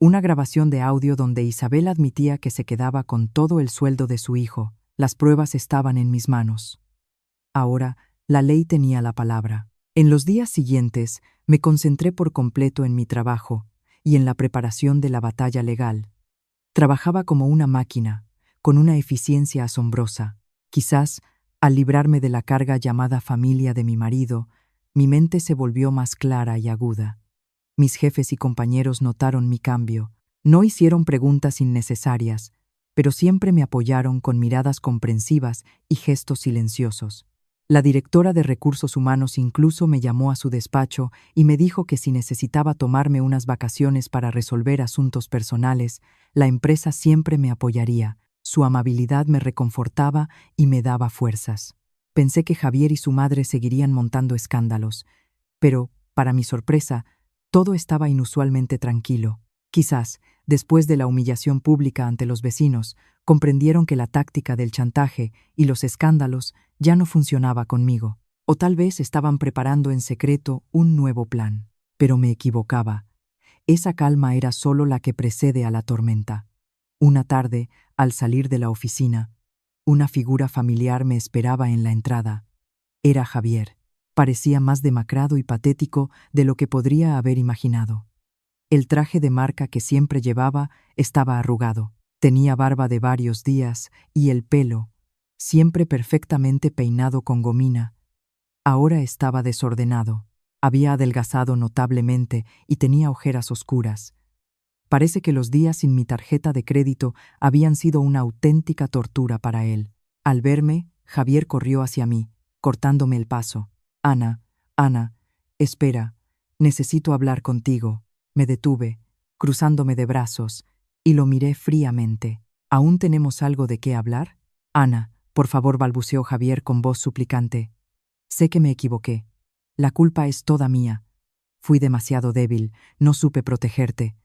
Una grabación de audio donde Isabel admitía que se quedaba con todo el sueldo de su hijo. Las pruebas estaban en mis manos. Ahora, la ley tenía la palabra. En los días siguientes, me concentré por completo en mi trabajo y en la preparación de la batalla legal. Trabajaba como una máquina, con una eficiencia asombrosa. Quizás, Al librarme de la carga llamada familia de mi marido, mi mente se volvió más clara y aguda. Mis jefes y compañeros notaron mi cambio. No hicieron preguntas innecesarias, pero siempre me apoyaron con miradas comprensivas y gestos silenciosos. La directora de Recursos Humanos incluso me llamó a su despacho y me dijo que si necesitaba tomarme unas vacaciones para resolver asuntos personales, la empresa siempre me apoyaría. Su amabilidad me reconfortaba y me daba fuerzas. Pensé que Javier y su madre seguirían montando escándalos, pero, para mi sorpresa, todo estaba inusualmente tranquilo. Quizás, después de la humillación pública ante los vecinos, comprendieron que la táctica del chantaje y los escándalos ya no funcionaba conmigo. O tal vez estaban preparando en secreto un nuevo plan. Pero me equivocaba. Esa calma era solo la que precede a la tormenta. Una tarde, al salir de la oficina, una figura familiar me esperaba en la entrada. Era Javier. Parecía más demacrado y patético de lo que podría haber imaginado. El traje de marca que siempre llevaba estaba arrugado. Tenía barba de varios días y el pelo, siempre perfectamente peinado con gomina, ahora estaba desordenado. Había adelgazado notablemente y tenía ojeras oscuras. Parece que los días sin mi tarjeta de crédito habían sido una auténtica tortura para él. Al verme, Javier corrió hacia mí, cortándome el paso. Ana, espera, necesito hablar contigo. Me detuve, cruzándome de brazos, y lo miré fríamente. ¿Aún tenemos algo de qué hablar? Ana, por favor, balbuceó Javier con voz suplicante. Sé que me equivoqué. La culpa es toda mía. Fui demasiado débil, no supe protegerte.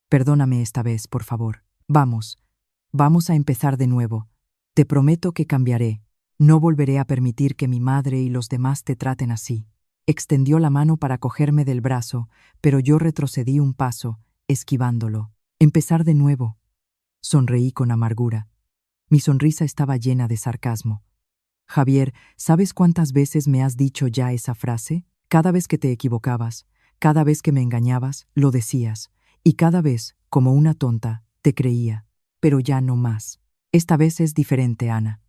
Perdóname esta vez, por favor. Vamos a empezar de nuevo. Te prometo que cambiaré. No volveré a permitir que mi madre y los demás te traten así. Extendió la mano para cogerme del brazo, pero yo retrocedí un paso, esquivándolo. Empezar de nuevo. Sonreí con amargura. Mi sonrisa estaba llena de sarcasmo. Javier, ¿sabes cuántas veces me has dicho ya esa frase? Cada vez que te equivocabas, cada vez que me engañabas, lo decías. Y cada vez, como una tonta, te creía. Pero ya no más. Esta vez es diferente, Ana.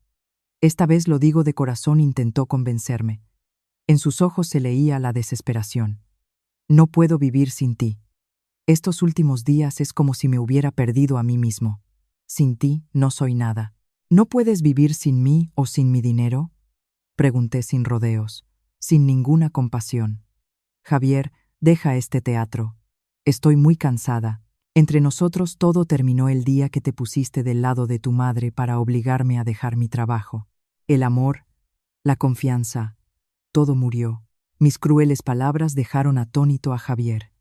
Esta vez lo digo de corazón, intentó convencerme. En sus ojos se leía la desesperación. No puedo vivir sin ti. Estos últimos días es como si me hubiera perdido a mí mismo. Sin ti no soy nada. ¿No puedes vivir sin mí o sin mi dinero? Pregunté sin rodeos, sin ninguna compasión. Javier, deja este teatro. Estoy muy cansada. Entre nosotros todo terminó el día que te pusiste del lado de tu madre para obligarme a dejar mi trabajo. El amor, la confianza, todo murió. Mis crueles palabras dejaron atónito a Javier.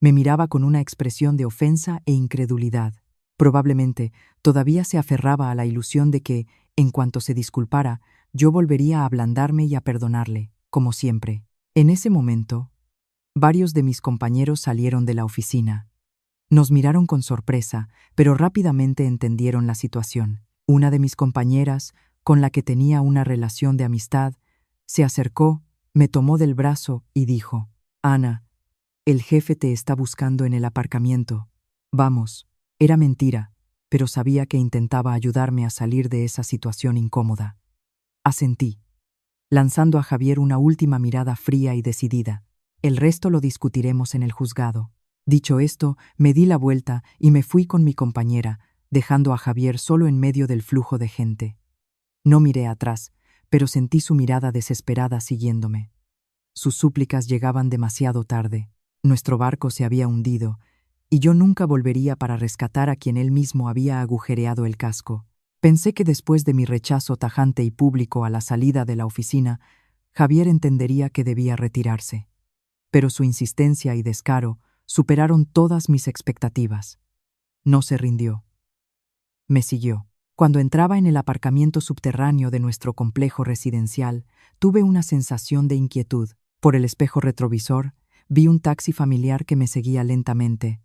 Me miraba con una expresión de ofensa e incredulidad. Probablemente todavía se aferraba a la ilusión de que, en cuanto se disculpara, yo volvería a ablandarme y a perdonarle, como siempre. En ese momento, varios de mis compañeros salieron de la oficina. Nos miraron con sorpresa, pero rápidamente entendieron la situación. Una de mis compañeras, con la que tenía una relación de amistad, se acercó, me tomó del brazo y dijo: Ana, el jefe te está buscando en el aparcamiento. Vamos. Era mentira, pero sabía que intentaba ayudarme a salir de esa situación incómoda. Asentí, lanzando a Javier una última mirada fría y decidida. El resto lo discutiremos en el juzgado. Dicho esto, me di la vuelta y me fui con mi compañera, dejando a Javier solo en medio del flujo de gente. No miré atrás, pero sentí su mirada desesperada siguiéndome. Sus súplicas llegaban demasiado tarde. Nuestro barco se había hundido, y yo nunca volvería para rescatar a quien él mismo había agujereado el casco. Pensé que después de mi rechazo tajante y público a la salida de la oficina, Javier entendería que debía retirarse. Pero su insistencia y descaro superaron todas mis expectativas. No se rindió. Me siguió. Cuando entraba en el aparcamiento subterráneo de nuestro complejo residencial, tuve una sensación de inquietud. Por el espejo retrovisor, vi un taxi familiar que me seguía lentamente.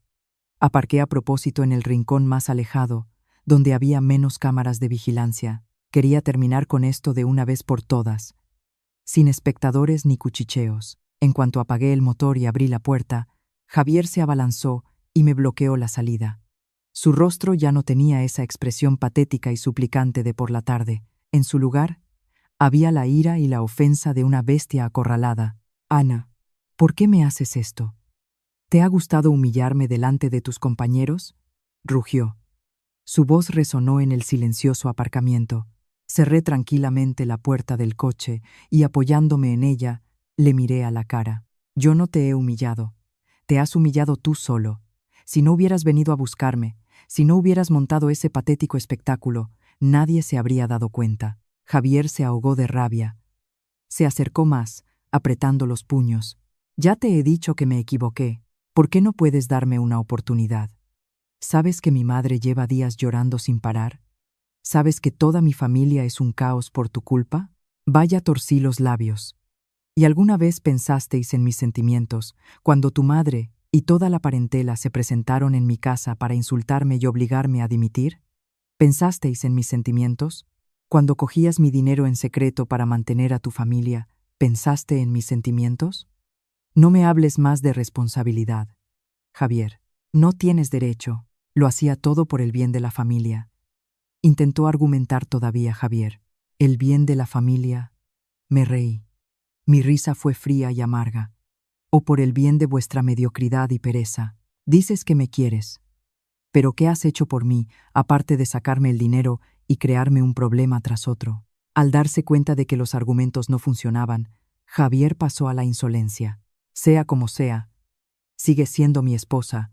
Aparqué a propósito en el rincón más alejado, donde había menos cámaras de vigilancia. Quería terminar con esto de una vez por todas, sin espectadores ni cuchicheos. En cuanto apagué el motor y abrí la puerta, Javier se abalanzó y me bloqueó la salida. Su rostro ya no tenía esa expresión patética y suplicante de por la tarde. En su lugar, Había la ira y la ofensa de una bestia acorralada. Ana, ¿por qué me haces esto? ¿Te ha gustado humillarme delante de tus compañeros? Rugió. Su voz resonó en el silencioso aparcamiento. Cerré tranquilamente la puerta del coche y, apoyándome en ella, le miré a la cara. Yo no te he humillado. Te has humillado tú solo. Si no hubieras venido a buscarme, si no hubieras montado ese patético espectáculo, nadie se habría dado cuenta. Javier se ahogó de rabia. Se acercó más, apretando los puños. Ya te he dicho que me equivoqué. ¿Por qué no puedes darme una oportunidad? ¿Sabes que mi madre lleva días llorando sin parar? ¿Sabes que toda mi familia es un caos por tu culpa? Vaya, torcí los labios. ¿Y alguna vez pensasteis en mis sentimientos, cuando tu madre y toda la parentela se presentaron en mi casa para insultarme y obligarme a dimitir? ¿Pensasteis en mis sentimientos? Cuando cogías mi dinero en secreto para mantener a tu familia, ¿pensaste en mis sentimientos? No me hables más de responsabilidad. Javier, no tienes derecho. Lo hacía todo por el bien de la familia. Intentó argumentar todavía Javier. El bien de la familia. Me reí. Mi risa fue fría y amarga. O por el bien de vuestra mediocridad y pereza. Dices que me quieres. Pero ¿qué has hecho por mí, aparte de sacarme el dinero y crearme un problema tras otro? Al darse cuenta de que los argumentos no funcionaban, Javier pasó a la insolencia. Sea como sea, sigues siendo mi esposa,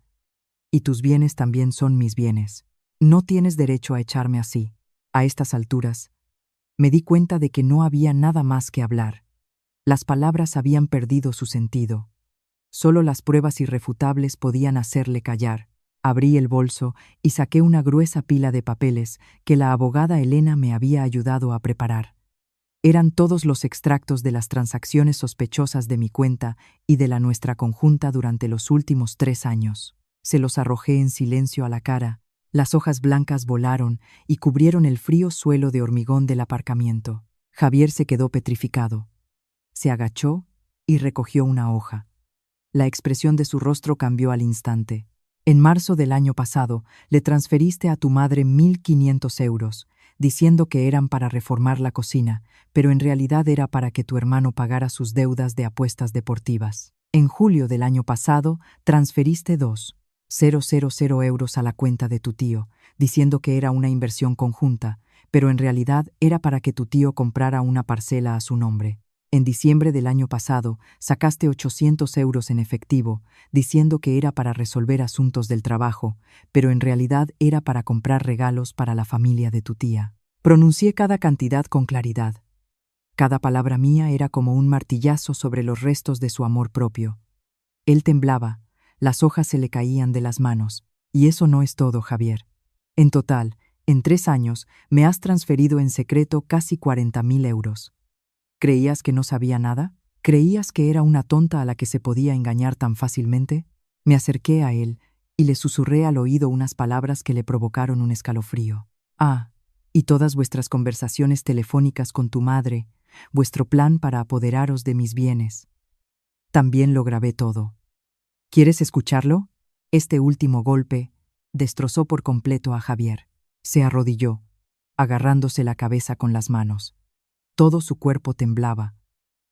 y tus bienes también son mis bienes. No tienes derecho a echarme así. A estas alturas, me di cuenta de que no había nada más que hablar. Las palabras habían perdido su sentido. Solo las pruebas irrefutables podían hacerle callar. Abrí el bolso y saqué una gruesa pila de papeles que la abogada Elena me había ayudado a preparar. Eran todos los extractos de las transacciones sospechosas de mi cuenta y de la nuestra conjunta durante los últimos 3 años. Se los arrojé en silencio a la cara. Las hojas blancas volaron y cubrieron el frío suelo de hormigón del aparcamiento. Javier se quedó petrificado. Se agachó y recogió una hoja. La expresión de su rostro cambió al instante. En marzo del año pasado, le transferiste a tu madre 1.500 euros, diciendo que eran para reformar la cocina, pero en realidad era para que tu hermano pagara sus deudas de apuestas deportivas. En julio del año pasado, transferiste 2.000 euros a la cuenta de tu tío, diciendo que era una inversión conjunta, pero en realidad era para que tu tío comprara una parcela a su nombre. En diciembre del año pasado, sacaste 800 euros en efectivo, diciendo que era para resolver asuntos del trabajo, pero en realidad era para comprar regalos para la familia de tu tía. Pronuncié cada cantidad con claridad. Cada palabra mía era como un martillazo sobre los restos de su amor propio. Él temblaba, las hojas se le caían de las manos. Y eso no es todo, Javier. En total, en 3 años, me has transferido en secreto casi 40.000 euros. ¿Creías que no sabía nada? ¿Creías que era una tonta a la que se podía engañar tan fácilmente? Me acerqué a él y le susurré al oído unas palabras que le provocaron un escalofrío. Ah, y todas vuestras conversaciones telefónicas con tu madre, vuestro plan para apoderaros de mis bienes. También lo grabé todo. ¿Quieres escucharlo? Este último golpe destrozó por completo a Javier. Se arrodilló, agarrándose la cabeza con las manos. Todo su cuerpo temblaba,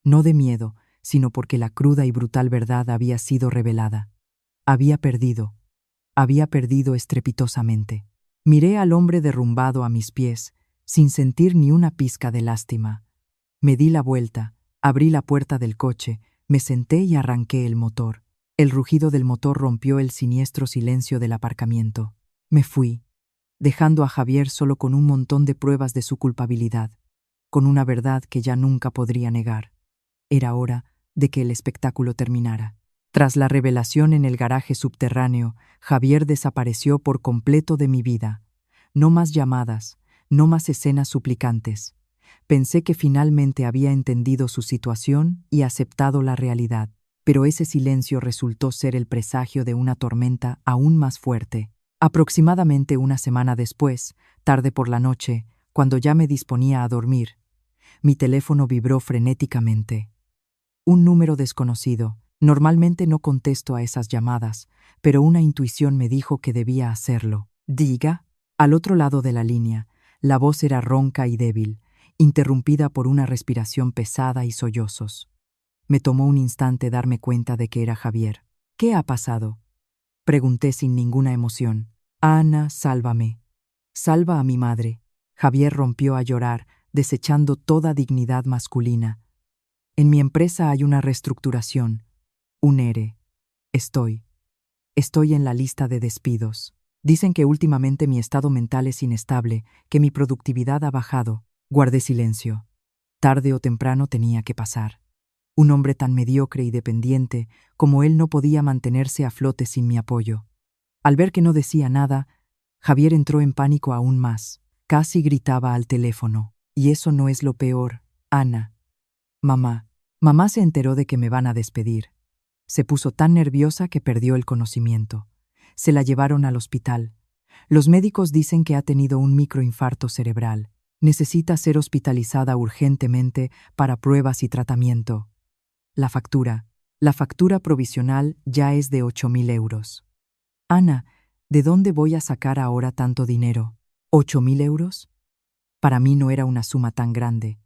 no de miedo, sino porque la cruda y brutal verdad había sido revelada. Había perdido estrepitosamente. Miré al hombre derrumbado a mis pies, sin sentir ni una pizca de lástima. Me di la vuelta, abrí la puerta del coche, me senté y arranqué el motor. El rugido del motor rompió el siniestro silencio del aparcamiento. Me fui, dejando a Javier solo con un montón de pruebas de su culpabilidad, con una verdad que ya nunca podría negar. Era hora de que el espectáculo terminara. Tras la revelación en el garaje subterráneo, Javier desapareció por completo de mi vida. No más llamadas, no más escenas suplicantes. Pensé que finalmente había entendido su situación y aceptado la realidad, pero ese silencio resultó ser el presagio de una tormenta aún más fuerte. Aproximadamente una semana después, tarde por la noche, cuando ya me disponía a dormir, mi teléfono vibró frenéticamente. Un número desconocido. Normalmente no contesto a esas llamadas, pero una intuición me dijo que debía hacerlo. Diga. Al otro lado de la línea, la voz era ronca y débil, interrumpida por una respiración pesada y sollozos. Me tomó un instante darme cuenta de que era Javier. ¿Qué ha pasado?, pregunté sin ninguna emoción. Ana, sálvame. Salva a mi madre. Javier rompió a llorar, desechando toda dignidad masculina. En mi empresa hay una reestructuración, un ERE. Estoy en la lista de despidos. Dicen que últimamente mi estado mental es inestable, que mi productividad ha bajado. Guardé silencio. Tarde o temprano tenía que pasar. Un hombre tan mediocre y dependiente como él no podía mantenerse a flote sin mi apoyo. Al ver que no decía nada, Javier entró en pánico aún más. Casi gritaba al teléfono. Y eso no es lo peor, Ana. Mamá se enteró de que me van a despedir. Se puso tan nerviosa que perdió el conocimiento. Se la llevaron al hospital. Los médicos dicen que ha tenido un microinfarto cerebral. Necesita ser hospitalizada urgentemente para pruebas y tratamiento. La factura provisional ya es de 8.000 euros. Ana, ¿de dónde voy a sacar ahora tanto dinero? ¿8.000 euros? Para mí no era una suma tan grande,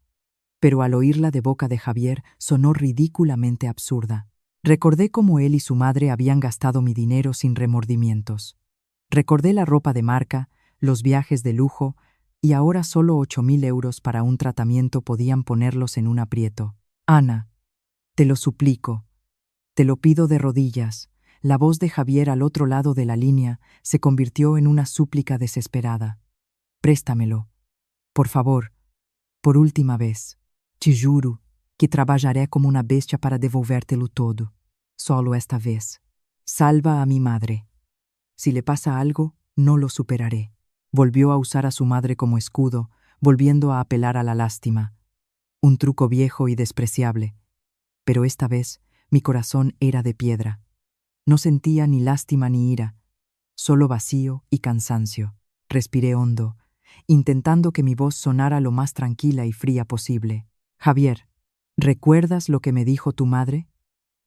pero al oírla de boca de Javier sonó ridículamente absurda. Recordé cómo él y su madre habían gastado mi dinero sin remordimientos. Recordé la ropa de marca, los viajes de lujo, y ahora solo 8.000 euros para un tratamiento podían ponerlos en un aprieto. Ana, te lo suplico, te lo pido de rodillas. La voz de Javier al otro lado de la línea se convirtió en una súplica desesperada. Préstamelo, por favor, por última vez. Te juro que trabalharé como una bestia para devolvértelo todo. Solo esta vez. Salva a mi madre. Si le pasa algo, no lo superaré. Volvió a usar a su madre como escudo, volviendo a apelar a la lástima. Un truco viejo y despreciable. Pero esta vez mi corazón era de piedra. No sentía ni lástima ni ira, solo vacío y cansancio. Respiré hondo, intentando que mi voz sonara lo más tranquila y fría posible. Javier, ¿recuerdas lo que me dijo tu madre?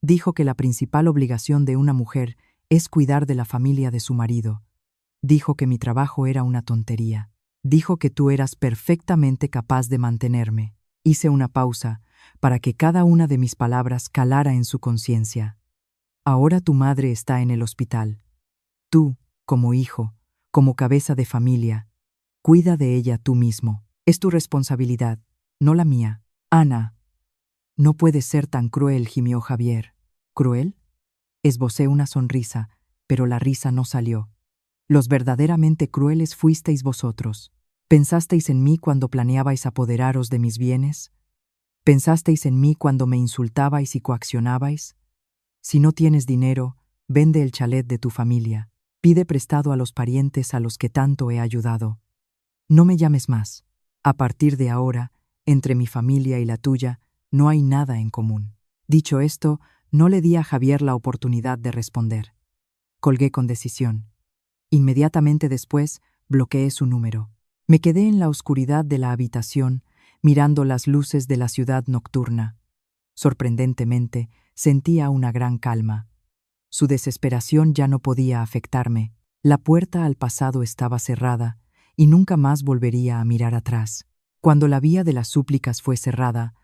Dijo que la principal obligación de una mujer es cuidar de la familia de su marido. Dijo que mi trabajo era una tontería. Dijo que tú eras perfectamente capaz de mantenerme. Hice una pausa para que cada una de mis palabras calara en su conciencia. Ahora tu madre está en el hospital. Tú, como hijo, como cabeza de familia, cuida de ella tú mismo. Es tu responsabilidad, no la mía. Ana, no puedes ser tan cruel, gimió Javier. ¿Cruel? Esbocé una sonrisa, pero la risa no salió. Los verdaderamente crueles fuisteis vosotros. ¿Pensasteis en mí cuando planeabais apoderaros de mis bienes? ¿Pensasteis en mí cuando me insultabais y coaccionabais? Si no tienes dinero, vende el chalet de tu familia. Pide prestado a los parientes a los que tanto he ayudado. No me llames más. A partir de ahora, entre mi familia y la tuya, no hay nada en común. Dicho esto, no le di a Javier la oportunidad de responder. Colgué con decisión. Inmediatamente después, bloqueé su número. Me quedé en la oscuridad de la habitación, mirando las luces de la ciudad nocturna. Sorprendentemente, sentía una gran calma. Su desesperación ya no podía afectarme. La puerta al pasado estaba cerrada, y nunca más volvería a mirar atrás. Cuando la vía de las súplicas fue cerrada,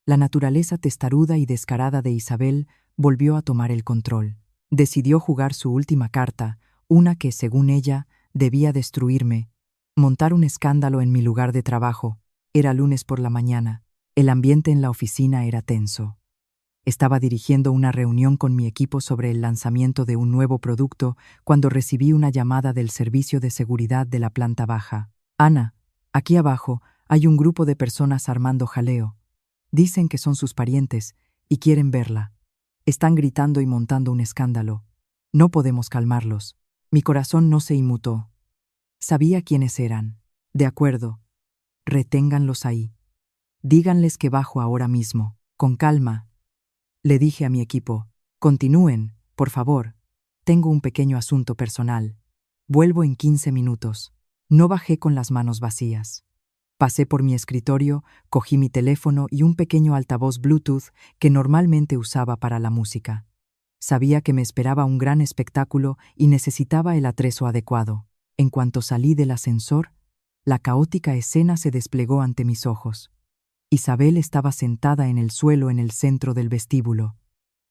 la naturaleza testaruda y descarada de Isabel volvió a tomar el control. Decidió jugar su última carta, una que, según ella, debía destruirme, montar un escándalo en mi lugar de trabajo. Era lunes por la mañana. El ambiente en la oficina era tenso. Estaba dirigiendo una reunión con mi equipo sobre el lanzamiento de un nuevo producto cuando recibí una llamada del servicio de seguridad de la planta baja. Ana, aquí abajo hay un grupo de personas armando jaleo. Dicen que son sus parientes y quieren verla. Están gritando y montando un escándalo. No podemos calmarlos. Mi corazón no se inmutó. Sabía quiénes eran. De acuerdo. Reténganlos ahí. Díganles que bajo ahora mismo. Con calma. Le dije a mi equipo, continúen, por favor. Tengo un pequeño asunto personal. Vuelvo en 15 minutos. No bajé con las manos vacías. Pasé por mi escritorio, cogí mi teléfono y un pequeño altavoz Bluetooth que normalmente usaba para la música. Sabía que me esperaba un gran espectáculo y necesitaba el atrezo adecuado. En cuanto salí del ascensor, La caótica escena se desplegó ante mis ojos. Isabel estaba sentada en el suelo en el centro del vestíbulo.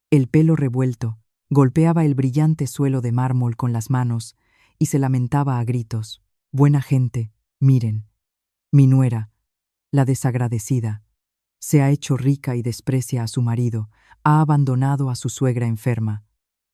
El pelo revuelto, golpeaba el brillante suelo de mármol con las manos y se lamentaba a gritos. Buena gente, miren. Mi nuera, la desagradecida, se ha hecho rica y desprecia a su marido, ha abandonado a su suegra enferma.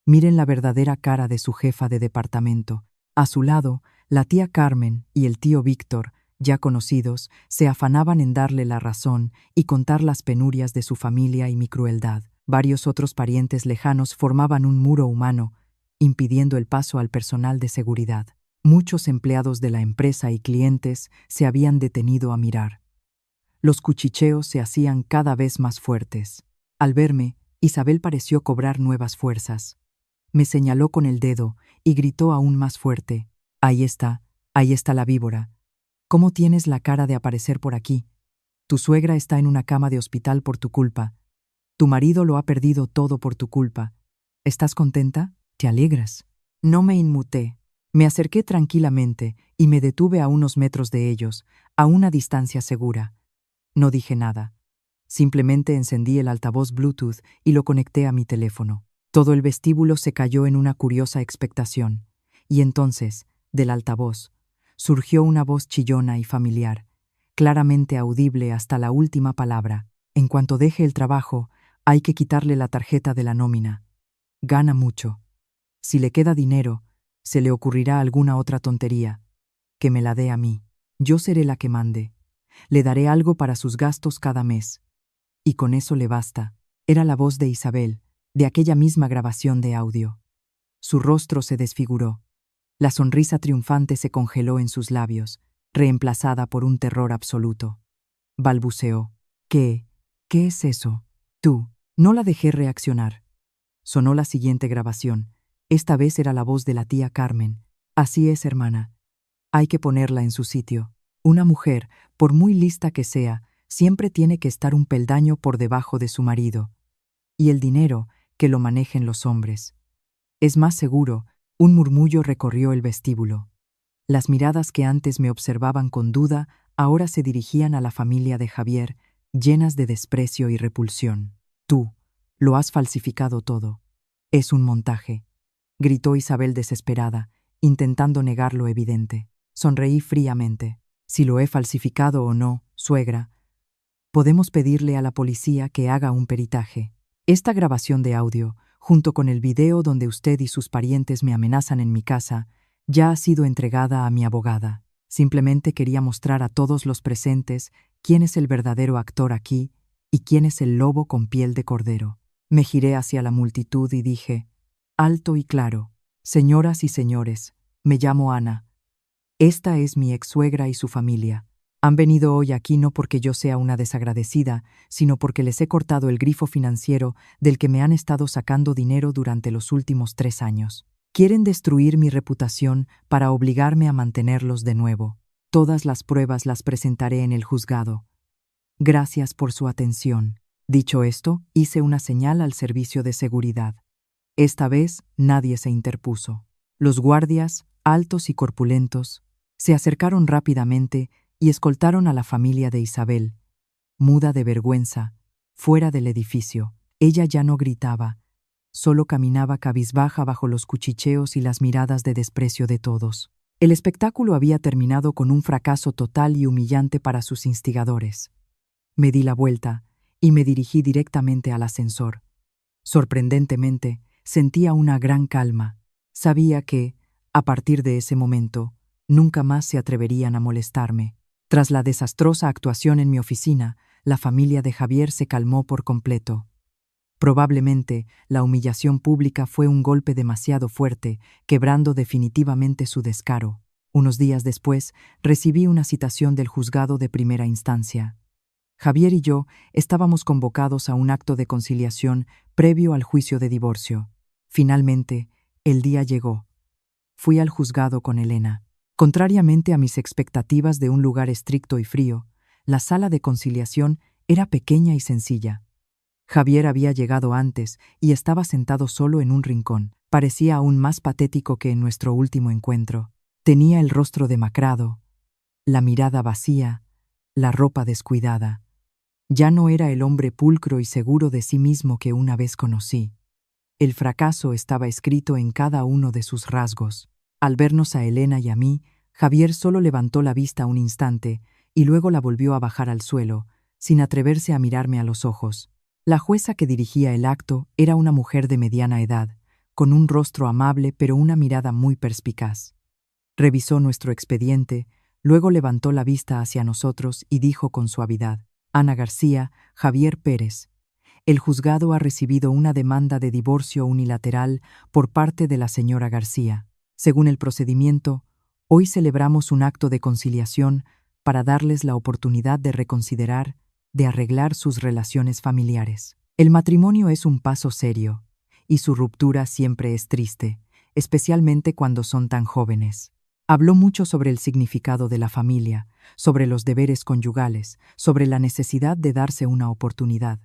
Miren la verdadera cara de su jefa de departamento. A su lado, la tía Carmen y el tío Víctor, ya conocidos, se afanaban en darle la razón y contar las penurias de su familia y mi crueldad. Varios otros parientes lejanos formaban un muro humano, impidiendo el paso al personal de seguridad. Muchos empleados de la empresa y clientes se habían detenido a mirar. Los cuchicheos se hacían cada vez más fuertes. Al verme, Isabel pareció cobrar nuevas fuerzas. Me señaló con el dedo y gritó aún más fuerte. Ahí está la víbora. ¿Cómo tienes la cara de aparecer por aquí? Tu suegra está en una cama de hospital por tu culpa. Tu marido lo ha perdido todo por tu culpa. ¿Estás contenta? ¿Te alegras? No me inmuté. Me acerqué tranquilamente y me detuve a unos metros de ellos, a una distancia segura. No dije nada. Simplemente encendí el altavoz Bluetooth y lo conecté a mi teléfono. Todo el vestíbulo se cayó en una curiosa expectación. Y entonces, del altavoz, surgió una voz chillona y familiar, claramente audible hasta la última palabra. En cuanto deje el trabajo, hay que quitarle la tarjeta de la nómina. Gana mucho. Si le queda dinero, se le ocurrirá alguna otra tontería. Que me la dé a mí. Yo seré la que mande. Le daré algo para sus gastos cada mes. Y con eso le basta. Era la voz de Isabel, de aquella misma grabación de audio. Su rostro se desfiguró. La sonrisa triunfante se congeló en sus labios, reemplazada por un terror absoluto. Balbuceó. ¿Qué es eso? Tú. No la dejé reaccionar. Sonó la siguiente grabación. Esta vez era la voz de la tía Carmen. Así es, hermana. Hay que ponerla en su sitio. Una mujer, por muy lista que sea, siempre tiene que estar un peldaño por debajo de su marido. Y el dinero, que lo manejen los hombres. Es más seguro. Un murmullo recorrió el vestíbulo. Las miradas que antes me observaban con duda, ahora se dirigían a la familia de Javier, llenas de desprecio y repulsión. Tú, lo has falsificado todo. Es un montaje, gritó Isabel desesperada, intentando negar lo evidente. Sonreí fríamente. Si lo he falsificado o no, suegra, podemos pedirle a la policía que haga un peritaje. Esta grabación de audio, junto con el video donde usted y sus parientes me amenazan en mi casa, ya ha sido entregada a mi abogada. Simplemente quería mostrar a todos los presentes quién es el verdadero actor aquí y quién es el lobo con piel de cordero. Me giré hacia la multitud y dije, alto y claro, señoras y señores, me llamo Ana. Esta es mi ex-suegra y su familia. Han venido hoy aquí no porque yo sea una desagradecida, sino porque les he cortado el grifo financiero del que me han estado sacando dinero durante los últimos 3 años. Quieren destruir mi reputación para obligarme a mantenerlos de nuevo. Todas las pruebas las presentaré en el juzgado. Gracias por su atención. Dicho esto, hice una señal al servicio de seguridad. Esta vez nadie se interpuso. Los guardias, altos y corpulentos, se acercaron rápidamente y escoltaron a la familia de Isabel, muda de vergüenza, fuera del edificio. Ella ya no gritaba, solo caminaba cabizbaja bajo los cuchicheos y las miradas de desprecio de todos. El espectáculo había terminado con un fracaso total y humillante para sus instigadores. Me di la vuelta y me dirigí directamente al ascensor. Sorprendentemente, sentía una gran calma. Sabía que, a partir de ese momento, nunca más se atreverían a molestarme. Tras la desastrosa actuación en mi oficina, la familia de Javier se calmó por completo. Probablemente, la humillación pública fue un golpe demasiado fuerte, quebrando definitivamente su descaro. Unos días después, recibí una citación del juzgado de primera instancia. Javier y yo estábamos convocados a un acto de conciliación previo al juicio de divorcio. Finalmente, el día llegó. Fui al juzgado con Elena. Contrariamente a mis expectativas de un lugar estricto y frío, la sala de conciliación era pequeña y sencilla. Javier había llegado antes y estaba sentado solo en un rincón. Parecía aún más patético que en nuestro último encuentro. Tenía el rostro demacrado, la mirada vacía, la ropa descuidada. Ya no era el hombre pulcro y seguro de sí mismo que una vez conocí. El fracaso estaba escrito en cada uno de sus rasgos. Al vernos a Elena y a mí, Javier solo levantó la vista un instante y luego la volvió a bajar al suelo, sin atreverse a mirarme a los ojos. La jueza que dirigía el acto era una mujer de mediana edad, con un rostro amable pero una mirada muy perspicaz. Revisó nuestro expediente, luego levantó la vista hacia nosotros y dijo con suavidad: Ana García, Javier Pérez. El juzgado ha recibido una demanda de divorcio unilateral por parte de la señora García. Según el procedimiento, hoy celebramos un acto de conciliación para darles la oportunidad de reconsiderar, de arreglar sus relaciones familiares. El matrimonio es un paso serio, y su ruptura siempre es triste, especialmente cuando son tan jóvenes. Habló mucho sobre el significado de la familia, sobre los deberes conyugales, sobre la necesidad de darse una oportunidad.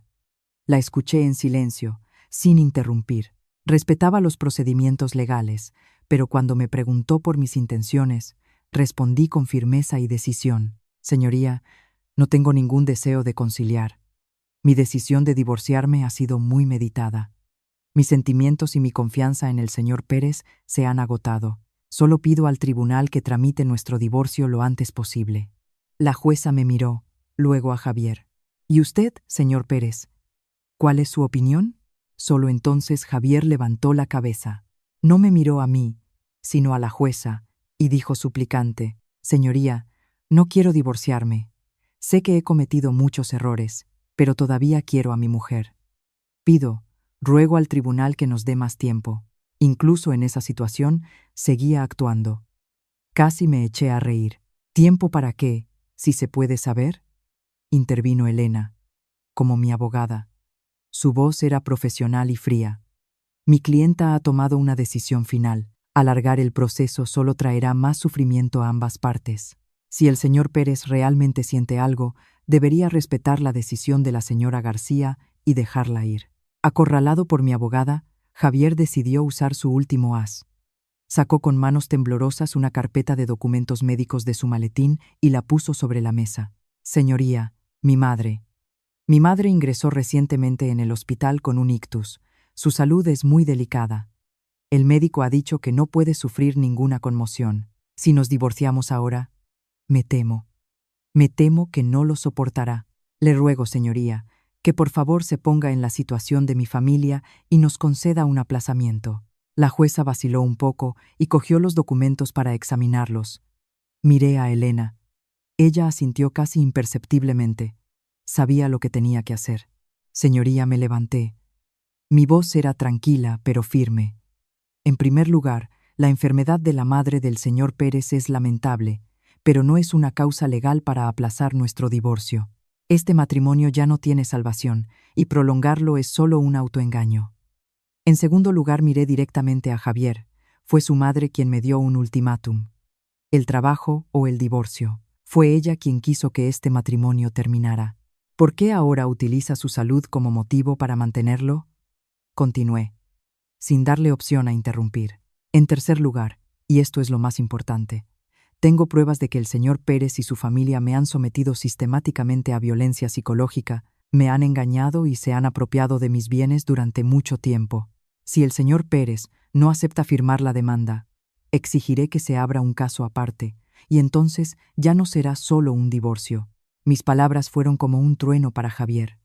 La escuché en silencio, sin interrumpir. Respetaba los procedimientos legales, pero cuando me preguntó por mis intenciones, respondí con firmeza y decisión: Señoría, no tengo ningún deseo de conciliar. Mi decisión de divorciarme ha sido muy meditada. Mis sentimientos y mi confianza en el señor Pérez se han agotado. Solo pido al tribunal que tramite nuestro divorcio lo antes posible. La jueza me miró, luego a Javier. ¿Y usted, señor Pérez? ¿Cuál es su opinión? Solo entonces Javier levantó la cabeza. No me miró a mí, sino a la jueza, y dijo suplicante: Señoría, no quiero divorciarme. Sé que he cometido muchos errores, pero todavía quiero a mi mujer. Ruego al tribunal que nos dé más tiempo. Incluso en esa situación, seguía actuando. Casi me eché a reír. ¿Tiempo para qué, si se puede saber? Intervino Elena, como mi abogada. Su voz era profesional y fría. Mi clienta ha tomado una decisión final. Alargar el proceso solo traerá más sufrimiento a ambas partes. Si el señor Pérez realmente siente algo, debería respetar la decisión de la señora García y dejarla ir. Acorralado por mi abogada, Javier decidió usar su último as. Sacó con manos temblorosas una carpeta de documentos médicos de su maletín y la puso sobre la mesa. Señoría, mi madre. Mi madre ingresó recientemente en el hospital con un ictus. Su salud es muy delicada. El médico ha dicho que no puede sufrir ninguna conmoción. Si nos divorciamos ahora, me temo que no lo soportará. Le ruego, señoría, que por favor se ponga en la situación de mi familia y nos conceda un aplazamiento. La jueza vaciló un poco y cogió los documentos para examinarlos. Miré a Elena. Ella asintió casi imperceptiblemente. Sabía lo que tenía que hacer. Señoría, me levanté. Mi voz era tranquila, pero firme. En primer lugar, la enfermedad de la madre del señor Pérez es lamentable, pero no es una causa legal para aplazar nuestro divorcio. Este matrimonio ya no tiene salvación, y prolongarlo es solo un autoengaño. En segundo lugar, miré directamente a Javier. Fue su madre quien me dio un ultimátum. El trabajo o el divorcio. Fue ella quien quiso que este matrimonio terminara. ¿Por qué ahora utiliza su salud como motivo para mantenerlo? Continué, sin darle opción a interrumpir. En tercer lugar, y esto es lo más importante, tengo pruebas de que el señor Pérez y su familia me han sometido sistemáticamente a violencia psicológica, me han engañado y se han apropiado de mis bienes durante mucho tiempo. Si el señor Pérez no acepta firmar la demanda, exigiré que se abra un caso aparte, y entonces ya no será solo un divorcio. Mis palabras fueron como un trueno para Javier.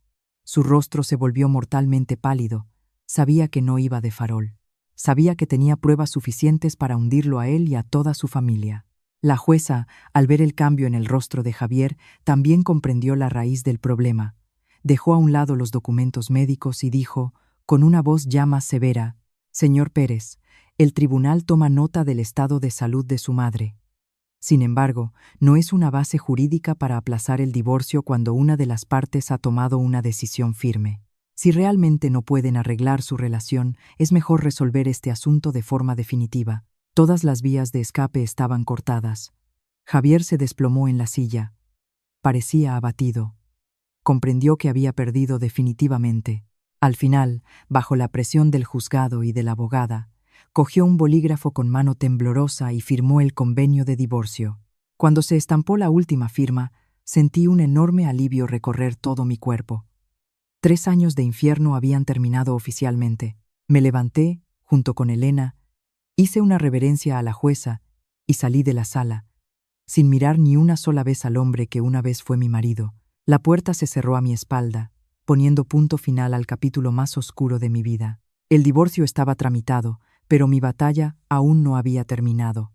Su rostro se volvió mortalmente pálido. Sabía que no iba de farol. Sabía que tenía pruebas suficientes para hundirlo a él y a toda su familia. La jueza, al ver el cambio en el rostro de Javier, también comprendió la raíz del problema. Dejó a un lado los documentos médicos y dijo, con una voz ya más severa: Señor Pérez, el tribunal toma nota del estado de salud de su madre. Sin embargo, no es una base jurídica para aplazar el divorcio cuando una de las partes ha tomado una decisión firme. Si realmente no pueden arreglar su relación, es mejor resolver este asunto de forma definitiva. Todas las vías de escape estaban cortadas. Javier se desplomó en la silla. Parecía abatido. Comprendió que había perdido definitivamente. Al final, bajo la presión del juzgado y de la abogada, cogió un bolígrafo con mano temblorosa y firmó el convenio de divorcio. Cuando se estampó la última firma, sentí un enorme alivio recorrer todo mi cuerpo. 3 años de infierno habían terminado oficialmente. Me levanté, junto con Elena, hice una reverencia a la jueza y salí de la sala, sin mirar ni una sola vez al hombre que una vez fue mi marido. La puerta se cerró a mi espalda, poniendo punto final al capítulo más oscuro de mi vida. El divorcio estaba tramitado, pero mi batalla aún no había terminado.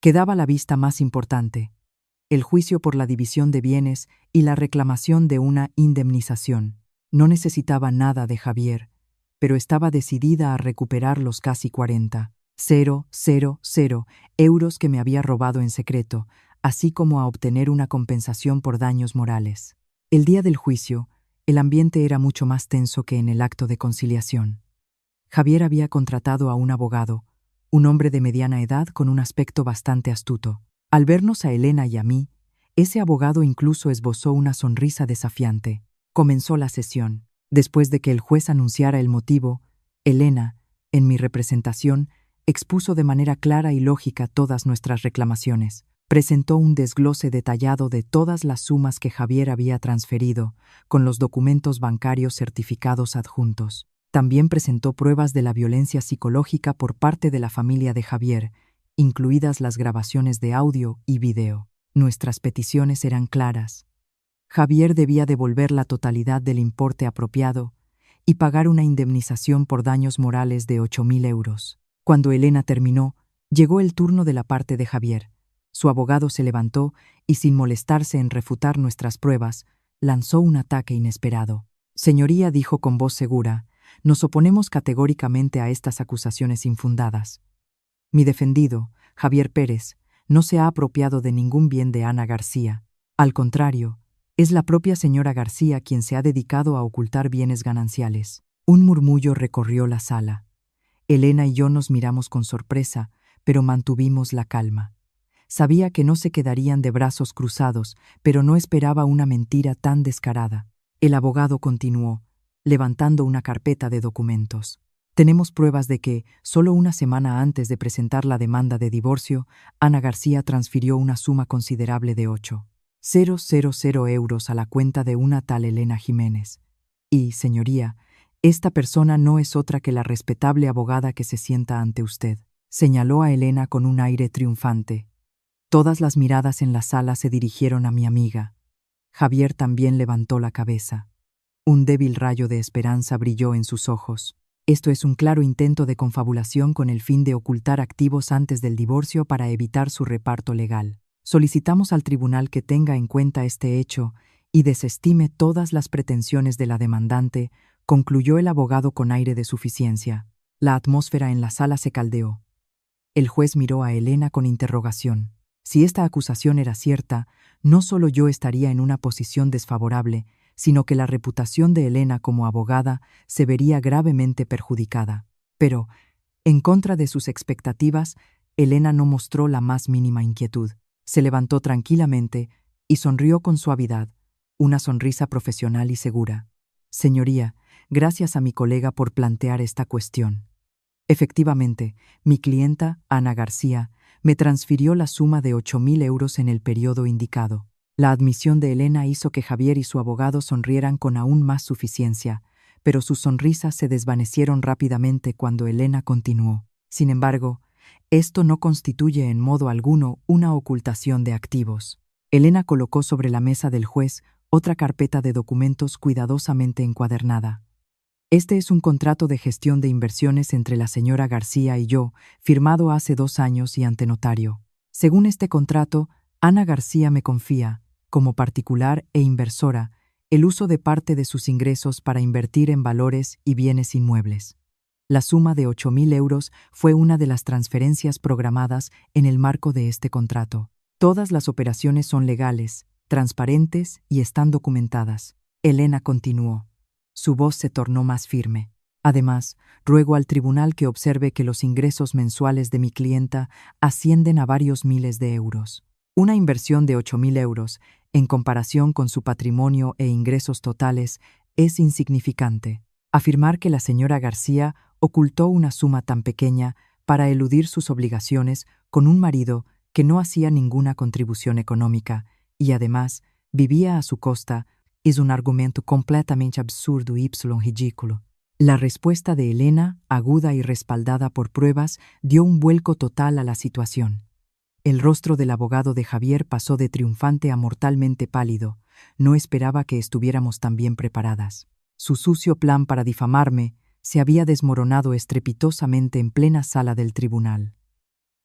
Quedaba la vista más importante: el juicio por la división de bienes y la reclamación de una indemnización. No necesitaba nada de Javier, pero estaba decidida a recuperar los casi 40,000 euros que me había robado en secreto, así como a obtener una compensación por daños morales. El día del juicio, el ambiente era mucho más tenso que en el acto de conciliación. Javier había contratado a un abogado, un hombre de mediana edad con un aspecto bastante astuto. Al vernos a Elena y a mí, ese abogado incluso esbozó una sonrisa desafiante. Comenzó la sesión. Después de que el juez anunciara el motivo, Elena, en mi representación, expuso de manera clara y lógica todas nuestras reclamaciones. Presentó un desglose detallado de todas las sumas que Javier había transferido, con los documentos bancarios certificados adjuntos. También presentó pruebas de la violencia psicológica por parte de la familia de Javier, incluidas las grabaciones de audio y video. Nuestras peticiones eran claras. Javier debía devolver la totalidad del importe apropiado y pagar una indemnización por daños morales de 8.000 euros. Cuando Elena terminó, llegó el turno de la parte de Javier. Su abogado se levantó y, sin molestarse en refutar nuestras pruebas, lanzó un ataque inesperado. «Señoría», dijo con voz segura, «nos oponemos categóricamente a estas acusaciones infundadas. Mi defendido, Javier Pérez, no se ha apropiado de ningún bien de Ana García. Al contrario, es la propia señora García quien se ha dedicado a ocultar bienes gananciales». Un murmullo recorrió la sala. Elena y yo nos miramos con sorpresa, pero mantuvimos la calma. Sabía que no se quedarían de brazos cruzados, pero no esperaba una mentira tan descarada. El abogado continuó, levantando una carpeta de documentos. «Tenemos pruebas de que, solo una semana antes de presentar la demanda de divorcio, Ana García transfirió una suma considerable de 8.000 euros a la cuenta de una tal Elena Jiménez. Y, señoría, esta persona no es otra que la respetable abogada que se sienta ante usted», señaló a Elena con un aire triunfante. Todas las miradas en la sala se dirigieron a mi amiga. Javier también levantó la cabeza. Un débil rayo de esperanza brilló en sus ojos. «Esto es un claro intento de confabulación con el fin de ocultar activos antes del divorcio para evitar su reparto legal. Solicitamos al tribunal que tenga en cuenta este hecho y desestime todas las pretensiones de la demandante», concluyó el abogado con aire de suficiencia. La atmósfera en la sala se caldeó. El juez miró a Elena con interrogación. Si esta acusación era cierta, no solo yo estaría en una posición desfavorable, sino que la reputación de Elena como abogada se vería gravemente perjudicada. Pero, en contra de sus expectativas, Elena no mostró la más mínima inquietud. Se levantó tranquilamente y sonrió con suavidad, una sonrisa profesional y segura. «Señoría, gracias a mi colega por plantear esta cuestión. Efectivamente, mi clienta, Ana García, me transfirió la suma de 8.000 euros en el periodo indicado». La admisión de Elena hizo que Javier y su abogado sonrieran con aún más suficiencia, pero sus sonrisas se desvanecieron rápidamente cuando Elena continuó. «Sin embargo, esto no constituye en modo alguno una ocultación de activos». Elena colocó sobre la mesa del juez otra carpeta de documentos cuidadosamente encuadernada. «Este es un contrato de gestión de inversiones entre la señora García y yo, firmado hace 2 años y ante notario. Según este contrato, Ana García me confía, como particular e inversora, el uso de parte de sus ingresos para invertir en valores y bienes inmuebles. La suma de 8.000 euros fue una de las transferencias programadas en el marco de este contrato. Todas las operaciones son legales, transparentes y están documentadas». Elena continuó. Su voz se tornó más firme. «Además, ruego al tribunal que observe que los ingresos mensuales de mi clienta ascienden a varios miles de euros. Una inversión de 8.000 euros, en comparación con su patrimonio e ingresos totales, es insignificante. Afirmar que la señora García ocultó una suma tan pequeña para eludir sus obligaciones con un marido que no hacía ninguna contribución económica y además vivía a su costa, es un argumento completamente absurdo y ridículo. La respuesta de Elena, aguda y respaldada por pruebas, dio un vuelco total a la situación. El rostro del abogado de Javier pasó de triunfante a mortalmente pálido. No esperaba que estuviéramos tan bien preparadas. Su sucio plan para difamarme se había desmoronado estrepitosamente en plena sala del tribunal.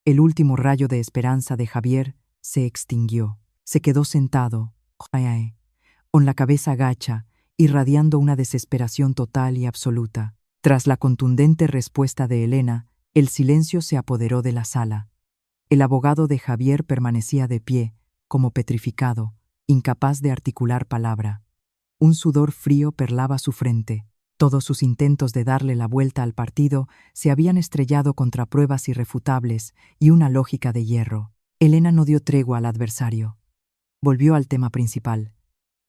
El último rayo de esperanza de Javier se extinguió. Se quedó sentado, con la cabeza gacha, irradiando una desesperación total y absoluta. Tras la contundente respuesta de Elena, el silencio se apoderó de la sala. El abogado de Javier permanecía de pie, como petrificado, incapaz de articular palabra. Un sudor frío perlaba su frente. Todos sus intentos de darle la vuelta al partido se habían estrellado contra pruebas irrefutables y una lógica de hierro. Elena no dio tregua al adversario. Volvió al tema principal.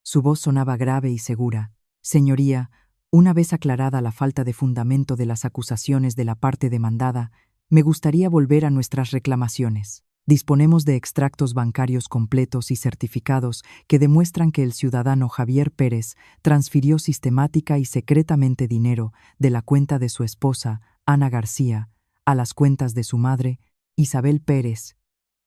Su voz sonaba grave y segura. Señoría, una vez aclarada la falta de fundamento de las acusaciones de la parte demandada, me gustaría volver a nuestras reclamaciones. Disponemos de extractos bancarios completos y certificados que demuestran que el ciudadano Javier Pérez transfirió sistemática y secretamente dinero de la cuenta de su esposa, Ana García, a las cuentas de su madre, Isabel Pérez,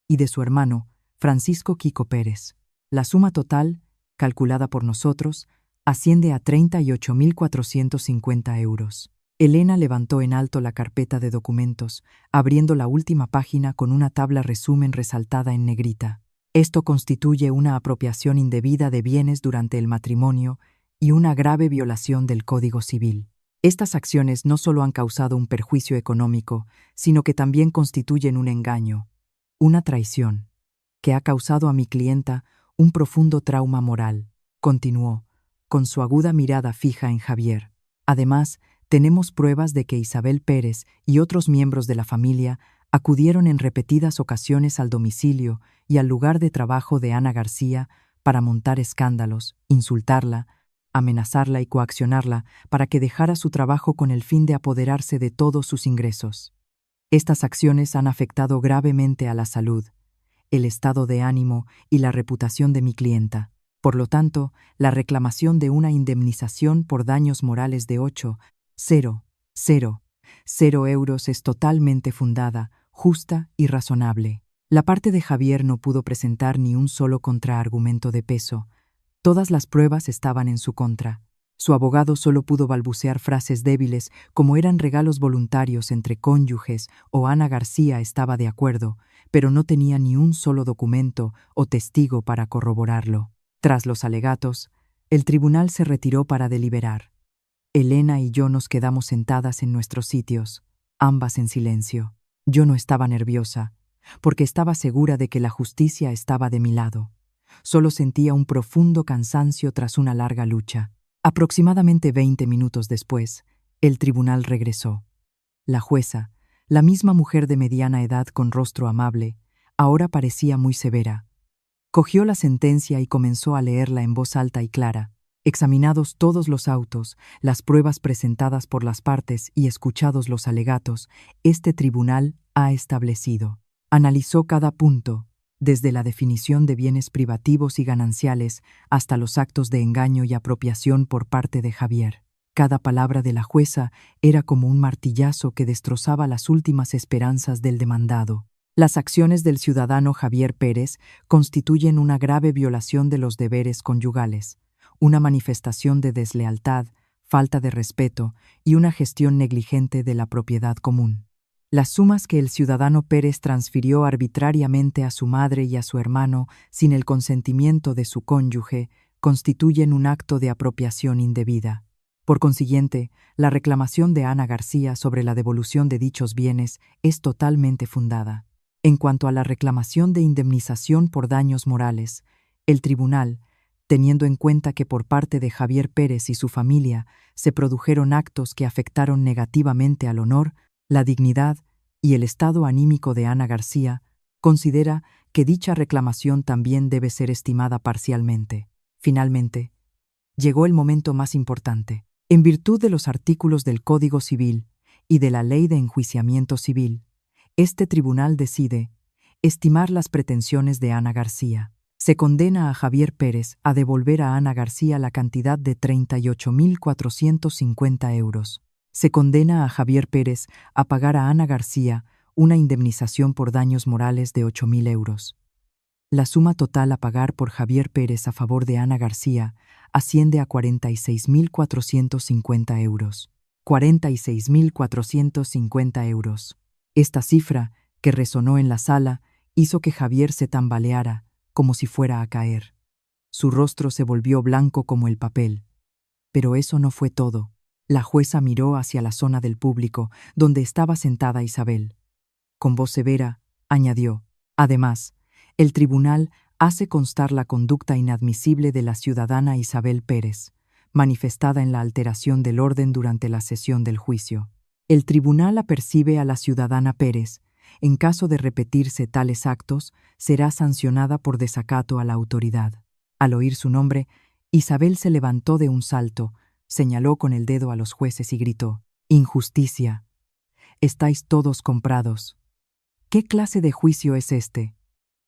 y de su hermano, Francisco Quico Pérez. La suma total, calculada por nosotros, asciende a 38.450 euros. Elena levantó en alto la carpeta de documentos, abriendo la última página con una tabla resumen resaltada en negrita. Esto constituye una apropiación indebida de bienes durante el matrimonio y una grave violación del Código Civil. Estas acciones no solo han causado un perjuicio económico, sino que también constituyen un engaño, una traición, que ha causado a mi clienta un profundo trauma moral, continuó, con su aguda mirada fija en Javier. Además, tenemos pruebas de que Isabel Pérez y otros miembros de la familia acudieron en repetidas ocasiones al domicilio y al lugar de trabajo de Ana García para montar escándalos, insultarla, amenazarla y coaccionarla para que dejara su trabajo con el fin de apoderarse de todos sus ingresos. Estas acciones han afectado gravemente a la salud, el estado de ánimo y la reputación de mi clienta. Por lo tanto, la reclamación de una indemnización por daños morales de 8,000 euros es totalmente fundada, justa y razonable. La parte de Javier no pudo presentar ni un solo contraargumento de peso. Todas las pruebas estaban en su contra. Su abogado solo pudo balbucear frases débiles como eran regalos voluntarios entre cónyuges o Ana García estaba de acuerdo, pero no tenía ni un solo documento o testigo para corroborarlo. Tras los alegatos, el tribunal se retiró para deliberar. Elena y yo nos quedamos sentadas en nuestros sitios, ambas en silencio. Yo no estaba nerviosa, porque estaba segura de que la justicia estaba de mi lado. Solo sentía un profundo cansancio tras una larga lucha. Aproximadamente 20 minutos después, el tribunal regresó. La jueza, la misma mujer de mediana edad con rostro amable, ahora parecía muy severa. Cogió la sentencia y comenzó a leerla en voz alta y clara. Examinados todos los autos, las pruebas presentadas por las partes y escuchados los alegatos, este tribunal ha establecido. Analizó cada punto, desde la definición de bienes privativos y gananciales hasta los actos de engaño y apropiación por parte de Javier. Cada palabra de la jueza era como un martillazo que destrozaba las últimas esperanzas del demandado. Las acciones del ciudadano Javier Pérez constituyen una grave violación de los deberes conyugales, una manifestación de deslealtad, falta de respeto y una gestión negligente de la propiedad común. Las sumas que el ciudadano Pérez transfirió arbitrariamente a su madre y a su hermano sin el consentimiento de su cónyuge constituyen un acto de apropiación indebida. Por consiguiente, la reclamación de Ana García sobre la devolución de dichos bienes es totalmente fundada. En cuanto a la reclamación de indemnización por daños morales, el tribunal, teniendo en cuenta que por parte de Javier Pérez y su familia se produjeron actos que afectaron negativamente al honor, la dignidad y el estado anímico de Ana García, considera que dicha reclamación también debe ser estimada parcialmente. Finalmente, llegó el momento más importante. En virtud de los artículos del Código Civil y de la Ley de Enjuiciamiento Civil, este tribunal decide, Estimar las pretensiones de Ana García. Se condena a Javier Pérez a devolver a Ana García la cantidad de 38.450 euros. Se condena a Javier Pérez a pagar a Ana García una indemnización por daños morales de 8.000 euros. La suma total a pagar por Javier Pérez a favor de Ana García asciende a 46.450 euros. 46.450 euros. Esta cifra, que resonó en la sala, hizo que Javier se tambaleara, como si fuera a caer. Su rostro se volvió blanco como el papel. Pero eso no fue todo. La jueza miró hacia la zona del público, donde estaba sentada Isabel. Con voz severa, añadió: además, el tribunal hace constar la conducta inadmisible de la ciudadana Isabel Pérez, manifestada en la alteración del orden durante la sesión del juicio. El tribunal apercibe a la ciudadana Pérez. En caso de repetirse tales actos, será sancionada por desacato a la autoridad. Al oír su nombre, Isabel se levantó de un salto, señaló con el dedo a los jueces y gritó: «Injusticia. Estáis todos comprados. ¿Qué clase de juicio es este?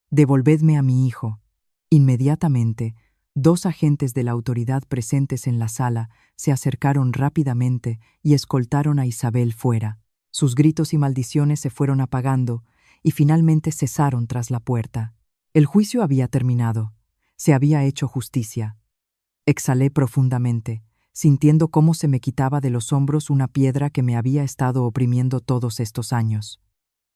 Devolvedme a mi hijo». Inmediatamente, 2 agentes de la autoridad presentes en la sala se acercaron rápidamente y escoltaron a Isabel fuera. Sus gritos y maldiciones se fueron apagando y finalmente cesaron tras la puerta. El juicio había terminado. Se había hecho justicia. Exhalé profundamente, sintiendo cómo se me quitaba de los hombros una piedra que me había estado oprimiendo todos estos años.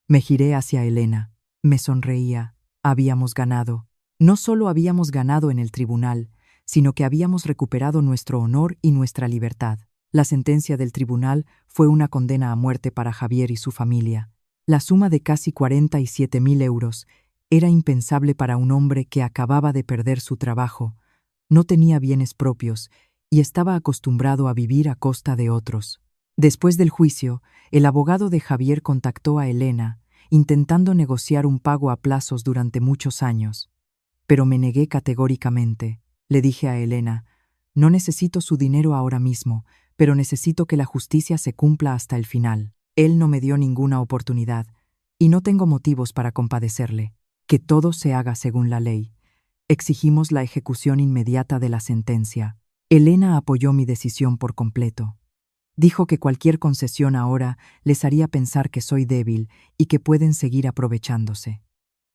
Me giré hacia Elena. Me sonreía. Habíamos ganado. No solo habíamos ganado en el tribunal, sino que habíamos recuperado nuestro honor y nuestra libertad. La sentencia del tribunal fue una condena a muerte para Javier y su familia. La suma de casi 47.000 euros era impensable para un hombre que acababa de perder su trabajo, no tenía bienes propios y estaba acostumbrado a vivir a costa de otros. Después del juicio, el abogado de Javier contactó a Elena, intentando negociar un pago a plazos durante muchos años. Pero me negué categóricamente. Le dije a Elena: no necesito su dinero ahora mismo, pero necesito que la justicia se cumpla hasta el final. Él no me dio ninguna oportunidad, y no tengo motivos para compadecerle. Que todo se haga según la ley. Exigimos la ejecución inmediata de la sentencia. Elena apoyó mi decisión por completo. Dijo que cualquier concesión ahora les haría pensar que soy débil y que pueden seguir aprovechándose.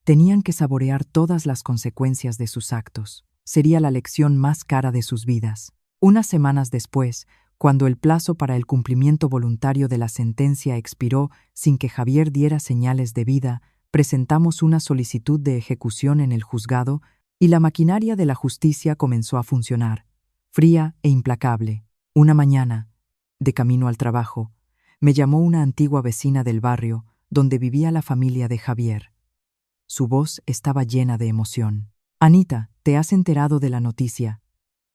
Tenían que saborear todas las consecuencias de sus actos. Sería la lección más cara de sus vidas. Unas semanas después, cuando el plazo para el cumplimiento voluntario de la sentencia expiró sin que Javier diera señales de vida, presentamos una solicitud de ejecución en el juzgado y la maquinaria de la justicia comenzó a funcionar, fría e implacable. Una mañana, de camino al trabajo, me llamó una antigua vecina del barrio donde vivía la familia de Javier. Su voz estaba llena de emoción. «Anita, ¿te has enterado de la noticia?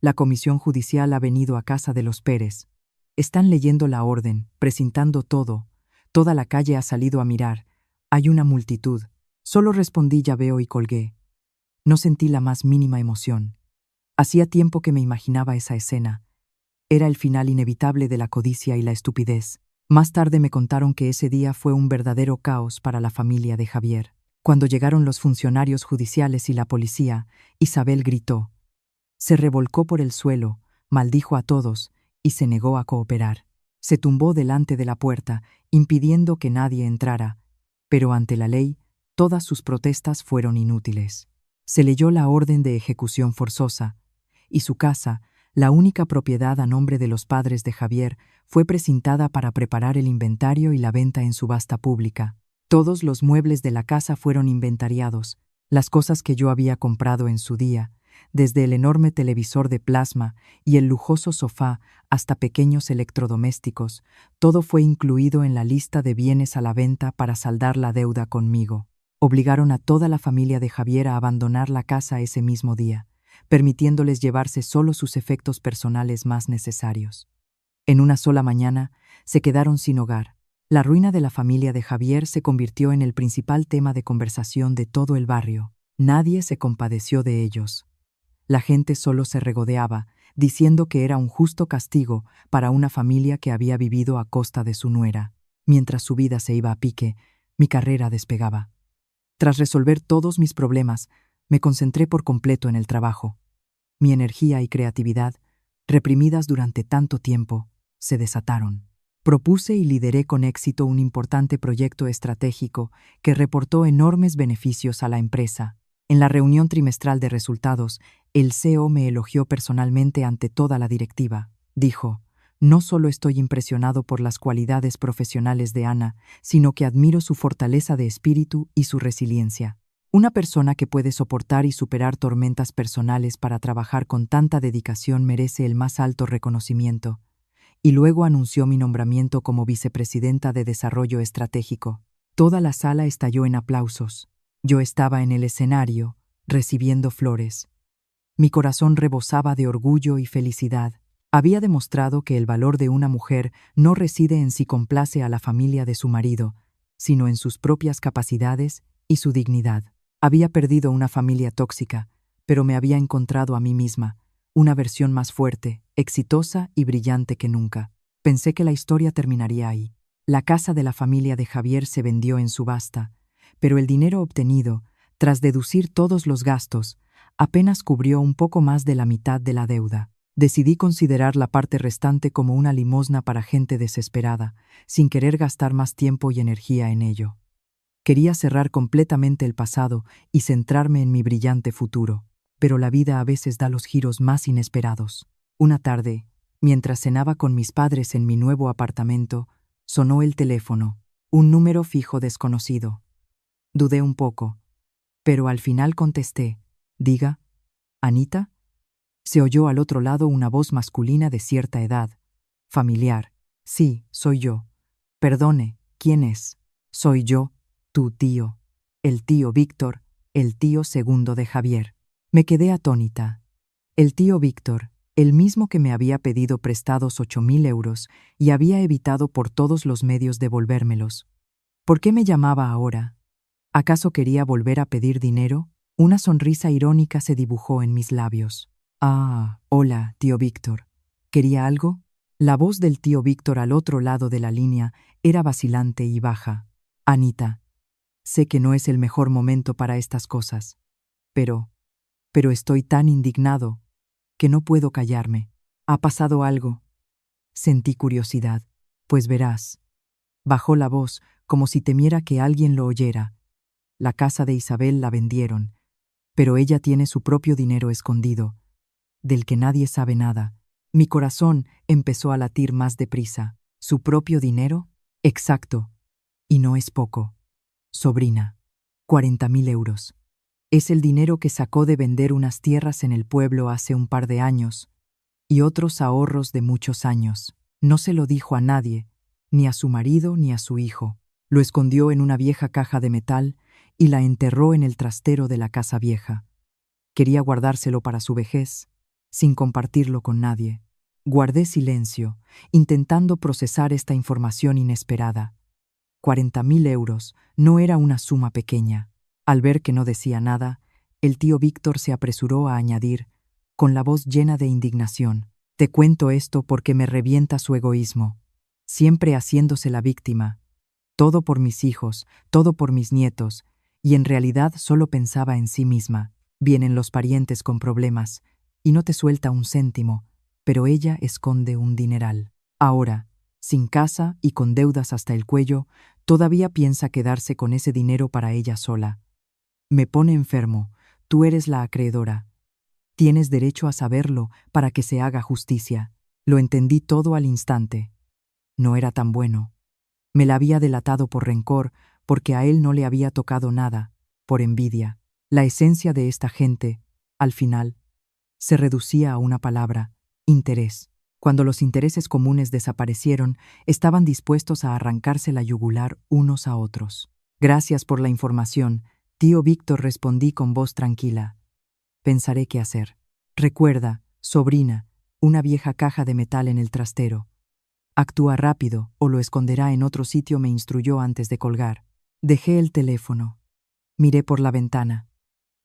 La comisión judicial ha venido a casa de los Pérez. Están leyendo la orden, precintando todo. Toda la calle ha salido a mirar. Hay una multitud». Solo respondí «ya veo» y colgué. No sentí la más mínima emoción. Hacía tiempo que me imaginaba esa escena. Era el final inevitable de la codicia y la estupidez. Más tarde me contaron que ese día fue un verdadero caos para la familia de Javier. Cuando llegaron los funcionarios judiciales y la policía, Isabel gritó. Se revolcó por el suelo, maldijo a todos y se negó a cooperar. Se tumbó delante de la puerta, impidiendo que nadie entrara, pero ante la ley, todas sus protestas fueron inútiles. Se leyó la orden de ejecución forzosa, y su casa, la única propiedad a nombre de los padres de Javier, fue precintada para preparar el inventario y la venta en subasta pública. Todos los muebles de la casa fueron inventariados, las cosas que yo había comprado en su día, desde el enorme televisor de plasma y el lujoso sofá hasta pequeños electrodomésticos, todo fue incluido en la lista de bienes a la venta para saldar la deuda conmigo. Obligaron a toda la familia de Javier a abandonar la casa ese mismo día, permitiéndoles llevarse solo sus efectos personales más necesarios. En una sola mañana, se quedaron sin hogar. La ruina de la familia de Javier se convirtió en el principal tema de conversación de todo el barrio. Nadie se compadeció de ellos. La gente solo se regodeaba, diciendo que era un justo castigo para una familia que había vivido a costa de su nuera. Mientras su vida se iba a pique, mi carrera despegaba. Tras resolver todos mis problemas, me concentré por completo en el trabajo. Mi energía y creatividad, reprimidas durante tanto tiempo, se desataron. Propuse y lideré con éxito un importante proyecto estratégico que reportó enormes beneficios a la empresa. En la reunión trimestral de resultados, el CEO me elogió personalmente ante toda la directiva. Dijo: "No solo estoy impresionado por las cualidades profesionales de Ana, sino que admiro su fortaleza de espíritu y su resiliencia. Una persona que puede soportar y superar tormentas personales para trabajar con tanta dedicación merece el más alto reconocimiento". Y luego anunció mi nombramiento como vicepresidenta de Desarrollo Estratégico. Toda la sala estalló en aplausos. Yo estaba en el escenario, recibiendo flores. Mi corazón rebosaba de orgullo y felicidad. Había demostrado que el valor de una mujer no reside en si complace a la familia de su marido, sino en sus propias capacidades y su dignidad. Había perdido una familia tóxica, pero me había encontrado a mí misma, una versión más fuerte, exitosa y brillante que nunca. Pensé que la historia terminaría ahí. La casa de la familia de Javier se vendió en subasta, pero el dinero obtenido, tras deducir todos los gastos, apenas cubrió un poco más de la mitad de la deuda. Decidí considerar la parte restante como una limosna para gente desesperada, sin querer gastar más tiempo y energía en ello. Quería cerrar completamente el pasado y centrarme en mi brillante futuro. Pero la vida a veces da los giros más inesperados. Una tarde, mientras cenaba con mis padres en mi nuevo apartamento, sonó el teléfono, un número fijo desconocido. Dudé un poco, pero al final contesté: «Diga, ¿Anita?». Se oyó al otro lado una voz masculina de cierta edad, familiar. «Sí, soy yo». «Perdone, ¿quién es?». «Soy yo, tu tío, el tío Víctor, el tío segundo de Javier». Me quedé atónita. El tío Víctor, el mismo que me había pedido prestados 8.000 euros y había evitado por todos los medios devolvérmelos. ¿Por qué me llamaba ahora? ¿Acaso quería volver a pedir dinero? Una sonrisa irónica se dibujó en mis labios. «Ah, hola, tío Víctor. ¿Quería algo?». La voz del tío Víctor al otro lado de la línea era vacilante y baja. «Anita, sé que no es el mejor momento para estas cosas, pero estoy tan indignado que no puedo callarme. ¿Ha pasado algo?». Sentí curiosidad. «Pues verás». Bajó la voz, como si temiera que alguien lo oyera. «La casa de Isabel la vendieron, pero ella tiene su propio dinero escondido, del que nadie sabe nada». Mi corazón empezó a latir más deprisa. ¿Su propio dinero? Exacto. Y no es poco. Sobrina, 40.000 euros. Es el dinero que sacó de vender unas tierras en el pueblo hace un par de años, y otros ahorros de muchos años. No se lo dijo a nadie, ni a su marido ni a su hijo. Lo escondió en una vieja caja de metal y la enterró en el trastero de la casa vieja. Quería guardárselo para su vejez, sin compartirlo con nadie. Guardé silencio, intentando procesar esta información inesperada. 40.000 euros no era una suma pequeña. Al ver que no decía nada, el tío Víctor se apresuró a añadir, con la voz llena de indignación: «Te cuento esto porque me revienta su egoísmo. Siempre haciéndose la víctima. Todo por mis hijos, todo por mis nietos, y en realidad solo pensaba en sí misma. Vienen los parientes con problemas, y no te suelta un céntimo, pero ella esconde un dineral. Ahora, sin casa y con deudas hasta el cuello, todavía piensa quedarse con ese dinero para ella sola. Me pone enfermo. Tú eres la acreedora. Tienes derecho a saberlo para que se haga justicia». Lo entendí todo al instante. No era tan bueno. Me la había delatado por rencor, porque a él no le había tocado nada, por envidia. La esencia de esta gente, al final, se reducía a una palabra: interés. Cuando los intereses comunes desaparecieron, estaban dispuestos a arrancarse la yugular unos a otros. «Gracias por la información, tío Víctor», respondí con voz tranquila. «Pensaré qué hacer». «Recuerda, sobrina, una vieja caja de metal en el trastero. Actúa rápido o lo esconderá en otro sitio», me instruyó antes de colgar. Dejé el teléfono. Miré por la ventana.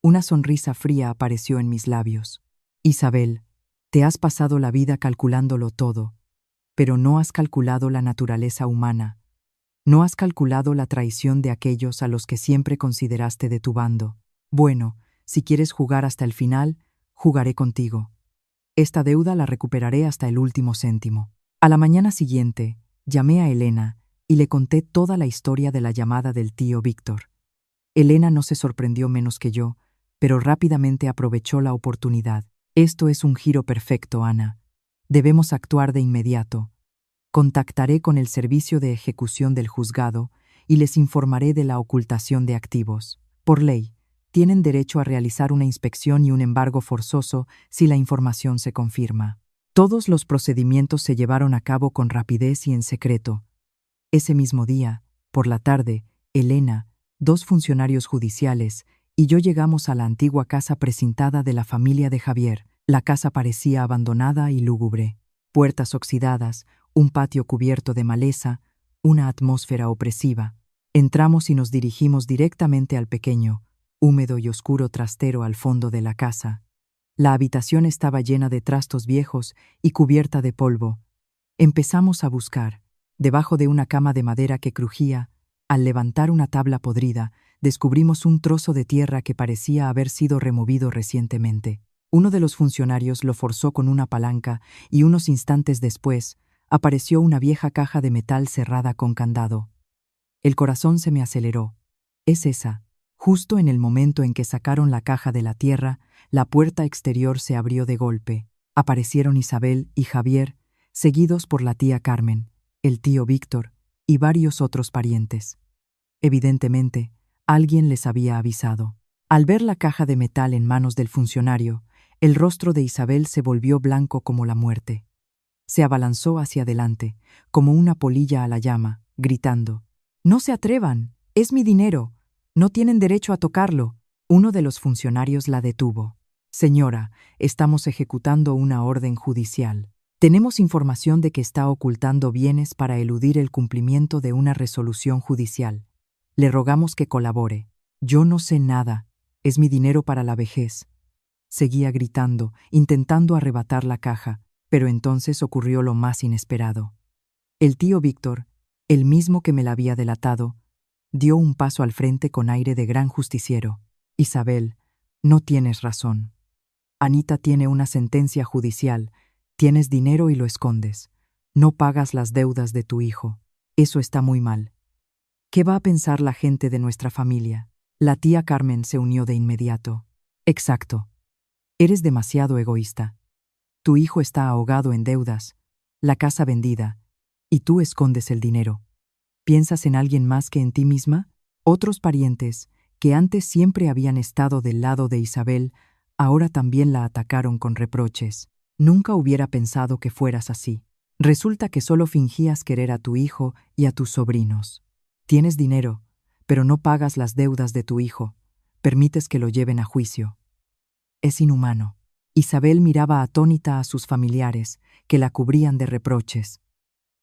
Una sonrisa fría apareció en mis labios. «Isabel, te has pasado la vida calculándolo todo, pero no has calculado la naturaleza humana. No has calculado la traición de aquellos a los que siempre consideraste de tu bando. Bueno, si quieres jugar hasta el final, jugaré contigo. Esta deuda la recuperaré hasta el último céntimo. A la mañana siguiente, llamé a Elena y le conté toda la historia de la llamada del tío Víctor. Elena no se sorprendió menos que yo, pero rápidamente aprovechó la oportunidad. Esto es un giro perfecto, Ana. Debemos actuar de inmediato. Contactaré con el servicio de ejecución del juzgado y les informaré de la ocultación de activos. Por ley, tienen derecho a realizar una inspección y un embargo forzoso si la información se confirma. Todos los procedimientos se llevaron a cabo con rapidez y en secreto. Ese mismo día, por la tarde, Elena, 2 funcionarios judiciales y yo llegamos a la antigua casa precintada de la familia de Javier. La casa parecía abandonada y lúgubre. Puertas oxidadas, un patio cubierto de maleza, una atmósfera opresiva. Entramos y nos dirigimos directamente al pequeño, húmedo y oscuro trastero al fondo de la casa. La habitación estaba llena de trastos viejos y cubierta de polvo. Empezamos a buscar. Debajo de una cama de madera que crujía, al levantar una tabla podrida, descubrimos un trozo de tierra que parecía haber sido removido recientemente. Uno de los funcionarios lo forzó con una palanca y unos instantes después apareció una vieja caja de metal cerrada con candado. El corazón se me aceleró. Es esa. Justo en el momento en que sacaron la caja de la tierra, la puerta exterior se abrió de golpe. Aparecieron Isabel y Javier, seguidos por la tía Carmen, el tío Víctor y varios otros parientes. Evidentemente, alguien les había avisado. Al ver la caja de metal en manos del funcionario, el rostro de Isabel se volvió blanco como la muerte. Se abalanzó hacia adelante, como una polilla a la llama, gritando: «¡No se atrevan! ¡Es mi dinero! ¡No tienen derecho a tocarlo!». Uno de los funcionarios la detuvo. «Señora, estamos ejecutando una orden judicial. Tenemos información de que está ocultando bienes para eludir el cumplimiento de una resolución judicial. Le rogamos que colabore». «Yo no sé nada. Es mi dinero para la vejez». Seguía gritando, intentando arrebatar la caja, pero entonces ocurrió lo más inesperado. El tío Víctor, el mismo que me la había delatado, dio un paso al frente con aire de gran justiciero. «Isabel, no tienes razón. Anita tiene una sentencia judicial, tienes dinero y lo escondes. No pagas las deudas de tu hijo. Eso está muy mal. ¿Qué va a pensar la gente de nuestra familia?». La tía Carmen se unió de inmediato. «Exacto. Eres demasiado egoísta. Tu hijo está ahogado en deudas, la casa vendida, y tú escondes el dinero. ¿Piensas en alguien más que en ti misma?». Otros parientes, que antes siempre habían estado del lado de Isabel, ahora también la atacaron con reproches. «Nunca hubiera pensado que fueras así. Resulta que solo fingías querer a tu hijo y a tus sobrinos. Tienes dinero, pero no pagas las deudas de tu hijo. Permites que lo lleven a juicio. Es inhumano». Isabel miraba atónita a sus familiares, que la cubrían de reproches.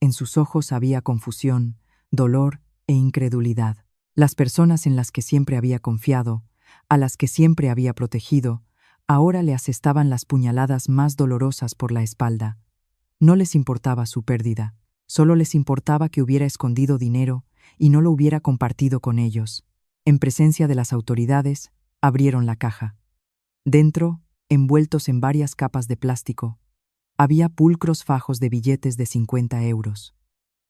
En sus ojos había confusión, dolor e incredulidad. Las personas en las que siempre había confiado, a las que siempre había protegido, ahora le asestaban las puñaladas más dolorosas por la espalda. No les importaba su pérdida, solo les importaba que hubiera escondido dinero y no lo hubiera compartido con ellos. En presencia de las autoridades, abrieron la caja. Dentro, envueltos en varias capas de plástico, había pulcros fajos de billetes de 50 euros.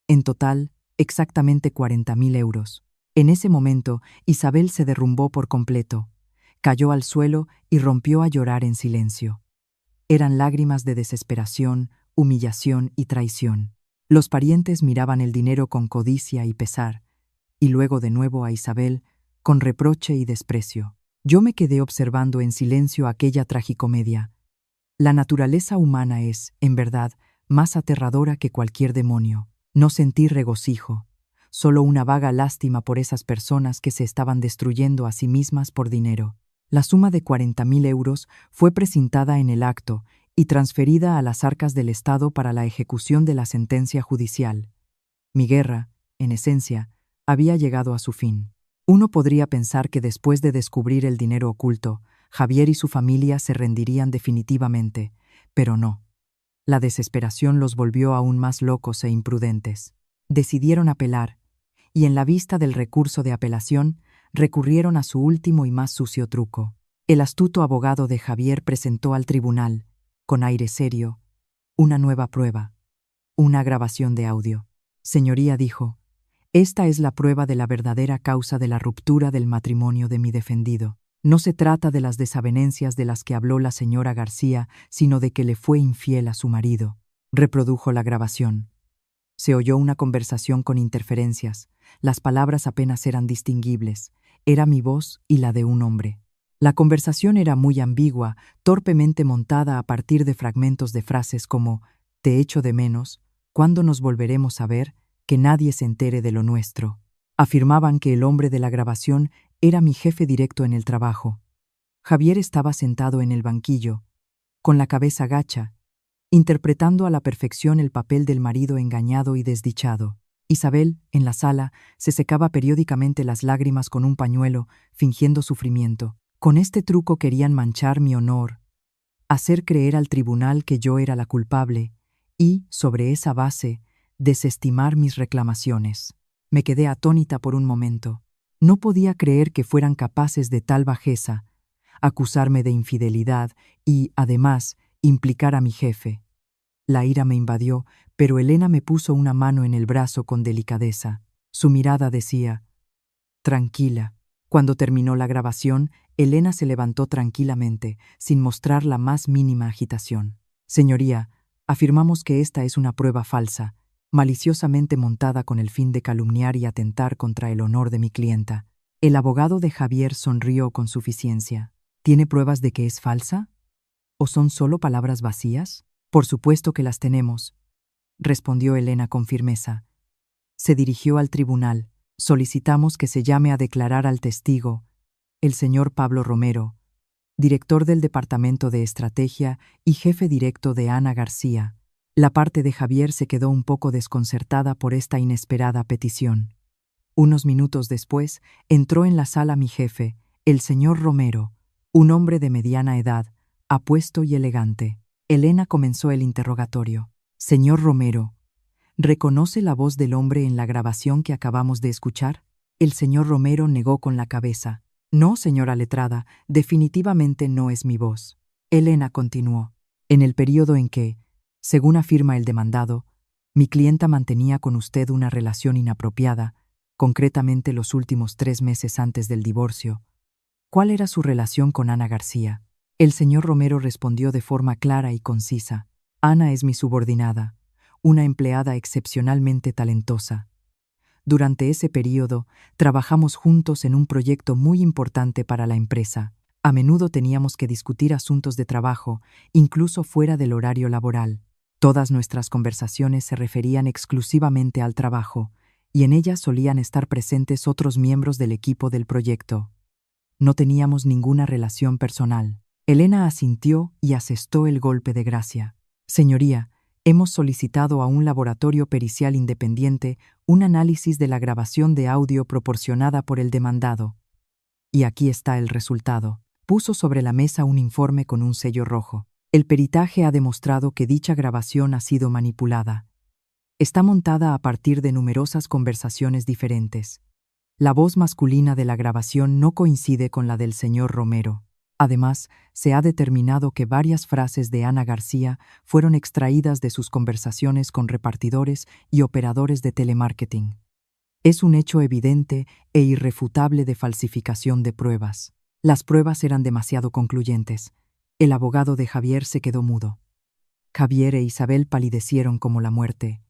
En total, exactamente 40.000 euros. En ese momento, Isabel se derrumbó por completo, cayó al suelo y rompió a llorar en silencio. Eran lágrimas de desesperación, humillación y traición. Los parientes miraban el dinero con codicia y pesar, y luego de nuevo a Isabel, con reproche y desprecio. Yo me quedé observando en silencio aquella tragicomedia. La naturaleza humana es, en verdad, más aterradora que cualquier demonio. No sentí regocijo, solo una vaga lástima por esas personas que se estaban destruyendo a sí mismas por dinero. La suma de 40.000 euros fue precintada en el acto y transferida a las arcas del Estado para la ejecución de la sentencia judicial. Mi guerra, en esencia, había llegado a su fin. Uno podría pensar que después de descubrir el dinero oculto, Javier y su familia se rendirían definitivamente, pero no. La desesperación los volvió aún más locos e imprudentes. Decidieron apelar, y en la vista del recurso de apelación, recurrieron a su último y más sucio truco. El astuto abogado de Javier presentó al tribunal, con aire serio, una nueva prueba, una grabación de audio. Señoría, dijo, esta es la prueba de la verdadera causa de la ruptura del matrimonio de mi defendido. No se trata de las desavenencias de las que habló la señora García, sino de que le fue infiel a su marido. Reprodujo la grabación. Se oyó una conversación con interferencias. Las palabras apenas eran distinguibles. Era mi voz y la de un hombre. La conversación era muy ambigua, torpemente montada a partir de fragmentos de frases como «te echo de menos», «¿cuándo nos volveremos a ver?», «que nadie se entere de lo nuestro». Afirmaban que el hombre de la grabación era mi jefe directo en el trabajo. Javier estaba sentado en el banquillo, con la cabeza gacha, interpretando a la perfección el papel del marido engañado y desdichado. Isabel, en la sala, se secaba periódicamente las lágrimas con un pañuelo, fingiendo sufrimiento. Con este truco querían manchar mi honor, hacer creer al tribunal que yo era la culpable y, sobre esa base, desestimar mis reclamaciones. Me quedé atónita por un momento. No podía creer que fueran capaces de tal bajeza, acusarme de infidelidad y, además, implicar a mi jefe. La ira me invadió, pero Elena me puso una mano en el brazo con delicadeza. Su mirada decía, «Tranquila». Cuando terminó la grabación, Elena se levantó tranquilamente, sin mostrar la más mínima agitación. «Señoría, afirmamos que esta es una prueba falsa, maliciosamente montada con el fin de calumniar y atentar contra el honor de mi clienta». El abogado de Javier sonrió con suficiencia. «¿Tiene pruebas de que es falsa? ¿O son solo palabras vacías?» «Por supuesto que las tenemos», respondió Elena con firmeza. Se dirigió al tribunal. «Solicitamos que se llame a declarar al testigo, el señor Pablo Romero, director del Departamento de Estrategia y jefe directo de Ana García». La parte de Javier se quedó un poco desconcertada por esta inesperada petición. Unos minutos después, entró en la sala mi jefe, el señor Romero, un hombre de mediana edad, apuesto y elegante. Elena comenzó el interrogatorio. «Señor Romero, ¿reconoce la voz del hombre en la grabación que acabamos de escuchar?» El señor Romero negó con la cabeza. «No, señora letrada, definitivamente no es mi voz». Elena continuó. «En el periodo en que, según afirma el demandado, mi clienta mantenía con usted una relación inapropiada, concretamente los últimos 3 meses antes del divorcio, ¿cuál era su relación con Ana García?» El señor Romero respondió de forma clara y concisa. «Ana es mi subordinada, una empleada excepcionalmente talentosa. Durante ese período, trabajamos juntos en un proyecto muy importante para la empresa. A menudo teníamos que discutir asuntos de trabajo, incluso fuera del horario laboral. Todas nuestras conversaciones se referían exclusivamente al trabajo, y en ellas solían estar presentes otros miembros del equipo del proyecto. No teníamos ninguna relación personal». Elena asintió y asestó el golpe de gracia. «Señoría, hemos solicitado a un laboratorio pericial independiente un análisis de la grabación de audio proporcionada por el demandado. Y aquí está el resultado». Puso sobre la mesa un informe con un sello rojo. «El peritaje ha demostrado que dicha grabación ha sido manipulada. Está montada a partir de numerosas conversaciones diferentes. La voz masculina de la grabación no coincide con la del señor Romero. Además, se ha determinado que varias frases de Ana García fueron extraídas de sus conversaciones con repartidores y operadores de telemarketing. Es un hecho evidente e irrefutable de falsificación de pruebas. Las pruebas eran demasiado concluyentes. El abogado de Javier se quedó mudo. Javier e Isabel palidecieron como la muerte.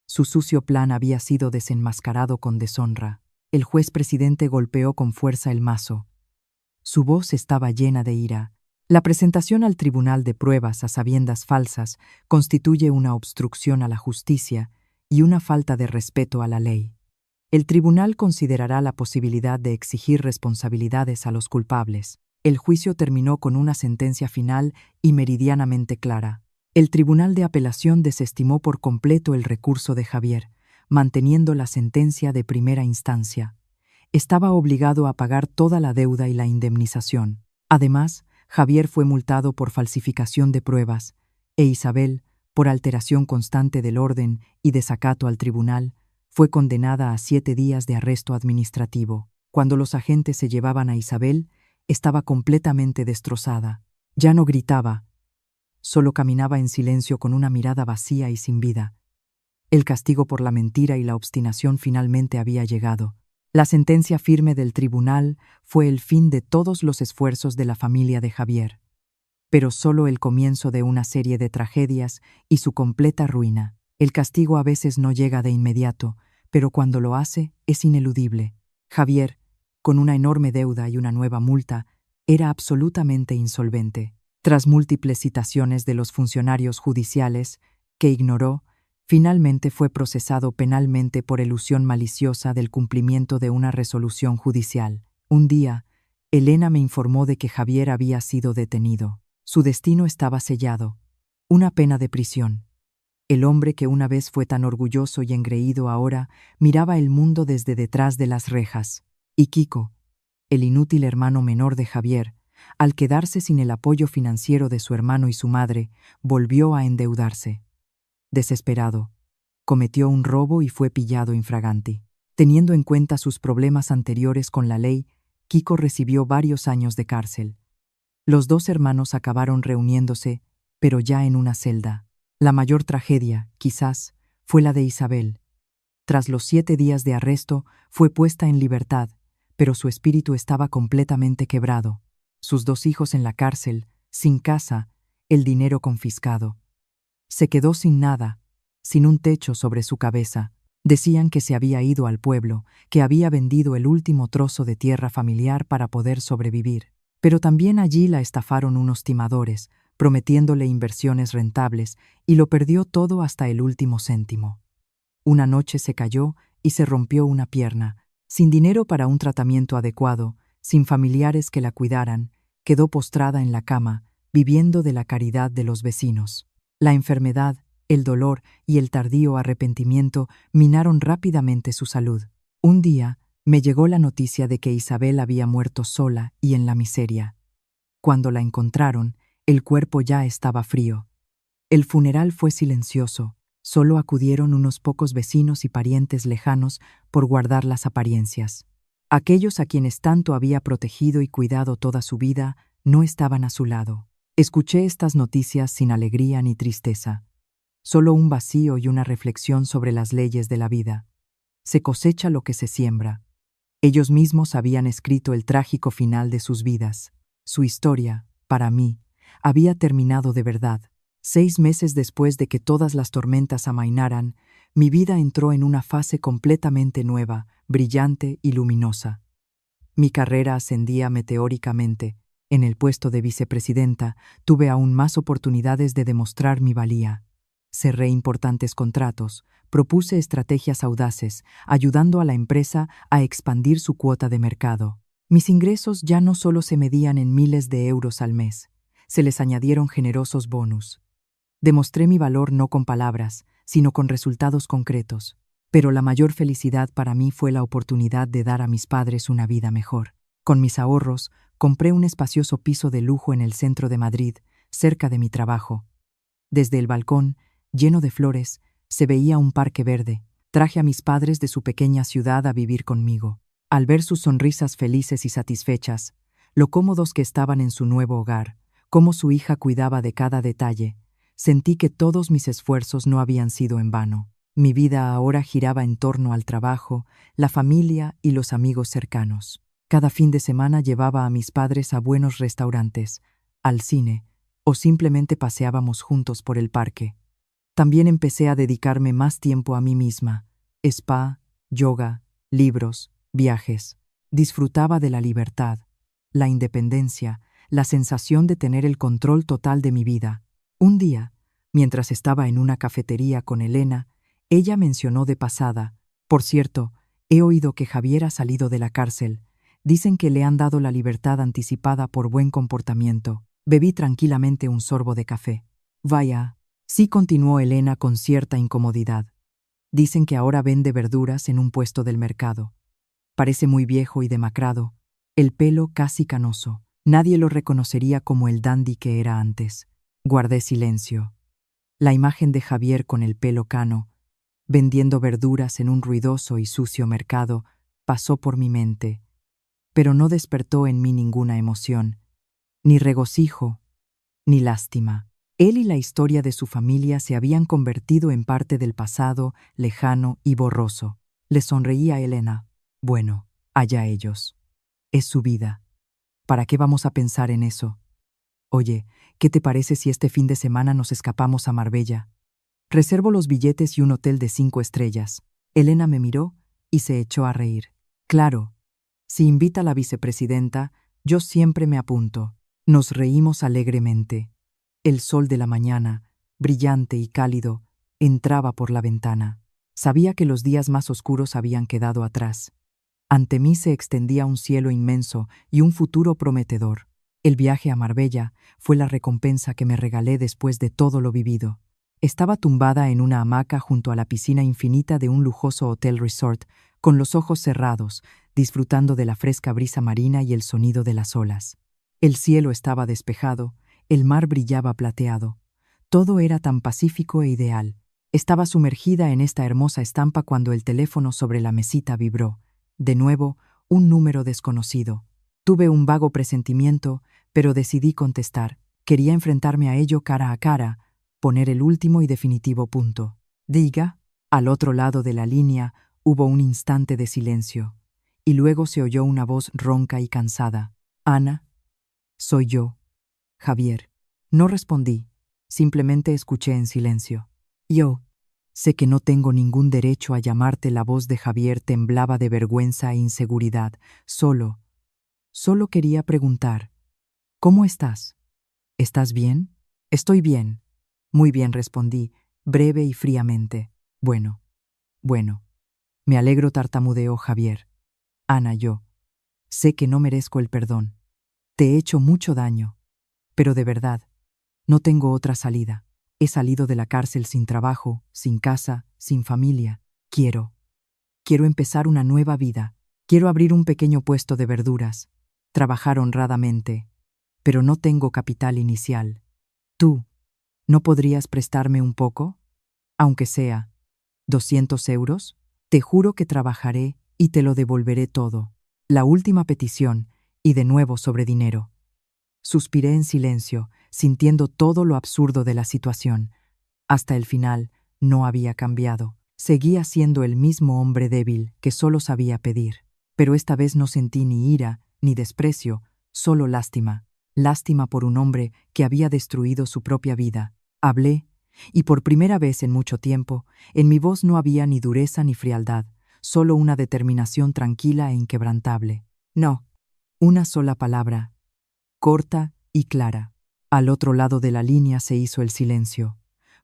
Su sucio plan había sido desenmascarado con deshonra. El juez presidente golpeó con fuerza el mazo. Su voz estaba llena de ira. La presentación al tribunal de pruebas a sabiendas falsas constituye una obstrucción a la justicia y una falta de respeto a la ley. El tribunal considerará la posibilidad de exigir responsabilidades a los culpables. El juicio terminó con una sentencia final y meridianamente clara. El tribunal de apelación desestimó por completo el recurso de Javier, manteniendo la sentencia de primera instancia. Estaba obligado a pagar toda la deuda y la indemnización. Además, Javier fue multado por falsificación de pruebas, e Isabel, por alteración constante del orden y desacato al tribunal, Fue condenada a 7 días de arresto administrativo. Cuando los agentes se llevaban a Isabel, estaba completamente destrozada. Ya no gritaba, solo caminaba en silencio con una mirada vacía y sin vida. El castigo por la mentira y la obstinación finalmente había llegado. La sentencia firme del tribunal fue el fin de todos los esfuerzos de la familia de Javier, pero solo el comienzo de una serie de tragedias y su completa ruina. El castigo a veces no llega de inmediato, pero cuando lo hace es ineludible. Javier, con una enorme deuda y una nueva multa, era absolutamente insolvente. Tras múltiples citaciones de los funcionarios judiciales, que ignoró, finalmente fue procesado penalmente por elusión maliciosa del cumplimiento de una resolución judicial. Un día, Elena me informó de que Javier había sido detenido. Su destino estaba sellado, una pena de prisión. El hombre que una vez fue tan orgulloso y engreído ahora miraba el mundo desde detrás de las rejas. Y Kiko, el inútil hermano menor de Javier, al quedarse sin el apoyo financiero de su hermano y su madre, volvió a endeudarse. Desesperado, cometió un robo y fue pillado infraganti. Teniendo en cuenta sus problemas anteriores con la ley, Kiko recibió varios años de cárcel. Los dos hermanos acabaron reuniéndose, pero ya en una celda. La mayor tragedia, quizás, fue la de Isabel. Tras los 7 días de arresto, fue puesta en libertad, pero su espíritu estaba completamente quebrado. Sus 2 hijos en la cárcel, sin casa, el dinero confiscado. Se quedó sin nada, sin un techo sobre su cabeza. Decían que se había ido al pueblo, que había vendido el último trozo de tierra familiar para poder sobrevivir. Pero también allí la estafaron unos timadores, prometiéndole inversiones rentables, y lo perdió todo hasta el último céntimo. Una noche se cayó y se rompió una pierna. Sin dinero para un tratamiento adecuado, sin familiares que la cuidaran, quedó postrada en la cama, viviendo de la caridad de los vecinos. La enfermedad, el dolor y el tardío arrepentimiento minaron rápidamente su salud. Un día, me llegó la noticia de que Isabel había muerto sola y en la miseria. Cuando la encontraron, el cuerpo ya estaba frío. El funeral fue silencioso. Solo acudieron unos pocos vecinos y parientes lejanos por guardar las apariencias. Aquellos a quienes tanto había protegido y cuidado toda su vida no estaban a su lado. Escuché estas noticias sin alegría ni tristeza. Solo un vacío y una reflexión sobre las leyes de la vida. Se cosecha lo que se siembra. Ellos mismos habían escrito el trágico final de sus vidas. Su historia, para mí, había terminado de verdad. 6 meses después de que todas las tormentas amainaran, mi vida entró en una fase completamente nueva, brillante y luminosa. Mi carrera ascendía meteóricamente. En el puesto de vicepresidenta, tuve aún más oportunidades de demostrar mi valía. Cerré importantes contratos, propuse estrategias audaces, ayudando a la empresa a expandir su cuota de mercado. Mis ingresos ya no solo se medían en miles de euros al mes, se les añadieron generosos bonus. Demostré mi valor no con palabras, sino con resultados concretos. Pero la mayor felicidad para mí fue la oportunidad de dar a mis padres una vida mejor. Con mis ahorros, compré un espacioso piso de lujo en el centro de Madrid, cerca de mi trabajo. Desde el balcón, lleno de flores, se veía un parque verde. Traje a mis padres de su pequeña ciudad a vivir conmigo. Al ver sus sonrisas felices y satisfechas, lo cómodos que estaban en su nuevo hogar, cómo su hija cuidaba de cada detalle, sentí que todos mis esfuerzos no habían sido en vano. Mi vida ahora giraba en torno al trabajo, la familia y los amigos cercanos. Cada fin de semana llevaba a mis padres a buenos restaurantes, al cine, o simplemente paseábamos juntos por el parque. También empecé a dedicarme más tiempo a mí misma. Spa, yoga, libros, viajes. Disfrutaba de la libertad, la independencia, la sensación de tener el control total de mi vida. Un día, mientras estaba en una cafetería con Elena, ella mencionó de pasada: «Por cierto, he oído que Javier ha salido de la cárcel. Dicen que le han dado la libertad anticipada por buen comportamiento». Bebí tranquilamente un sorbo de café. «Vaya», sí, continuó Elena con cierta incomodidad. «Dicen que ahora vende verduras en un puesto del mercado. Parece muy viejo y demacrado, el pelo casi canoso. Nadie lo reconocería como el dandy que era antes». Guardé silencio. La imagen de Javier con el pelo cano, vendiendo verduras en un ruidoso y sucio mercado, pasó por mi mente, pero no despertó en mí ninguna emoción, ni regocijo, ni lástima. Él y la historia de su familia se habían convertido en parte del pasado, lejano y borroso. Le sonreí a Elena. Bueno, allá ellos. Es su vida. ¿Para qué vamos a pensar en eso? Oye, ¿qué te parece si este fin de semana nos escapamos a Marbella? Reservo los billetes y un hotel de 5 estrellas. Elena me miró y se echó a reír. Claro, si invita a la vicepresidenta, yo siempre me apunto. Nos reímos alegremente. El sol de la mañana, brillante y cálido, entraba por la ventana. Sabía que los días más oscuros habían quedado atrás. Ante mí se extendía un cielo inmenso y un futuro prometedor. El viaje a Marbella fue la recompensa que me regalé después de todo lo vivido. Estaba tumbada en una hamaca junto a la piscina infinita de un lujoso hotel resort, con los ojos cerrados, disfrutando de la fresca brisa marina y el sonido de las olas. El cielo estaba despejado, el mar brillaba plateado. Todo era tan pacífico e ideal. Estaba sumergida en esta hermosa estampa cuando el teléfono sobre la mesita vibró. De nuevo, un número desconocido. Tuve un vago presentimiento, pero decidí contestar. Quería enfrentarme a ello cara a cara, poner el último y definitivo punto. Diga. Al otro lado de la línea hubo un instante de silencio, y luego se oyó una voz ronca y cansada. Ana, soy yo, Javier. No respondí, simplemente escuché en silencio. Yo. Sé que no tengo ningún derecho a llamarte. La voz de Javier temblaba de vergüenza e inseguridad. Solo quería preguntar. ¿Cómo estás? ¿Estás bien? Estoy bien. Muy bien, respondí, breve y fríamente. Bueno. Me alegro, tartamudeó Javier. Ana, yo. Sé que no merezco el perdón. Te he hecho mucho daño. Pero de verdad, no tengo otra salida. He salido de la cárcel sin trabajo, sin casa, sin familia. Quiero empezar una nueva vida. Quiero abrir un pequeño puesto de verduras, trabajar honradamente, pero no tengo capital inicial. ¿Tú no podrías prestarme un poco? Aunque sea 200 euros, te juro que trabajaré y te lo devolveré todo. La última petición, y de nuevo sobre dinero. Suspiré en silencio, sintiendo todo lo absurdo de la situación. Hasta el final, no había cambiado. Seguía siendo el mismo hombre débil que solo sabía pedir. Pero esta vez no sentí ni ira, ni desprecio, solo lástima. Lástima por un hombre que había destruido su propia vida. Hablé, y por primera vez en mucho tiempo, en mi voz no había ni dureza ni frialdad, solo una determinación tranquila e inquebrantable. No. Una sola palabra, corta y clara. Al otro lado de la línea se hizo el silencio.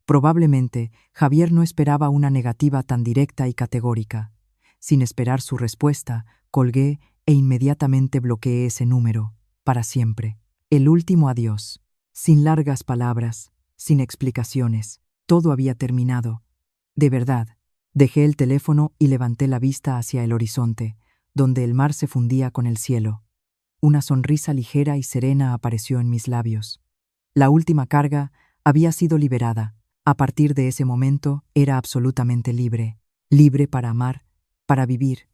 Probablemente Javier no esperaba una negativa tan directa y categórica. Sin esperar su respuesta, colgué e inmediatamente bloqueé ese número, para siempre. El último adiós. Sin largas palabras, sin explicaciones. Todo había terminado. De verdad. Dejé el teléfono y levanté la vista hacia el horizonte, donde el mar se fundía con el cielo. Una sonrisa ligera y serena apareció en mis labios. La última carga había sido liberada. A partir de ese momento era absolutamente libre. Libre para amar, para vivir,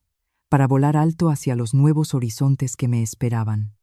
para volar alto hacia los nuevos horizontes que me esperaban.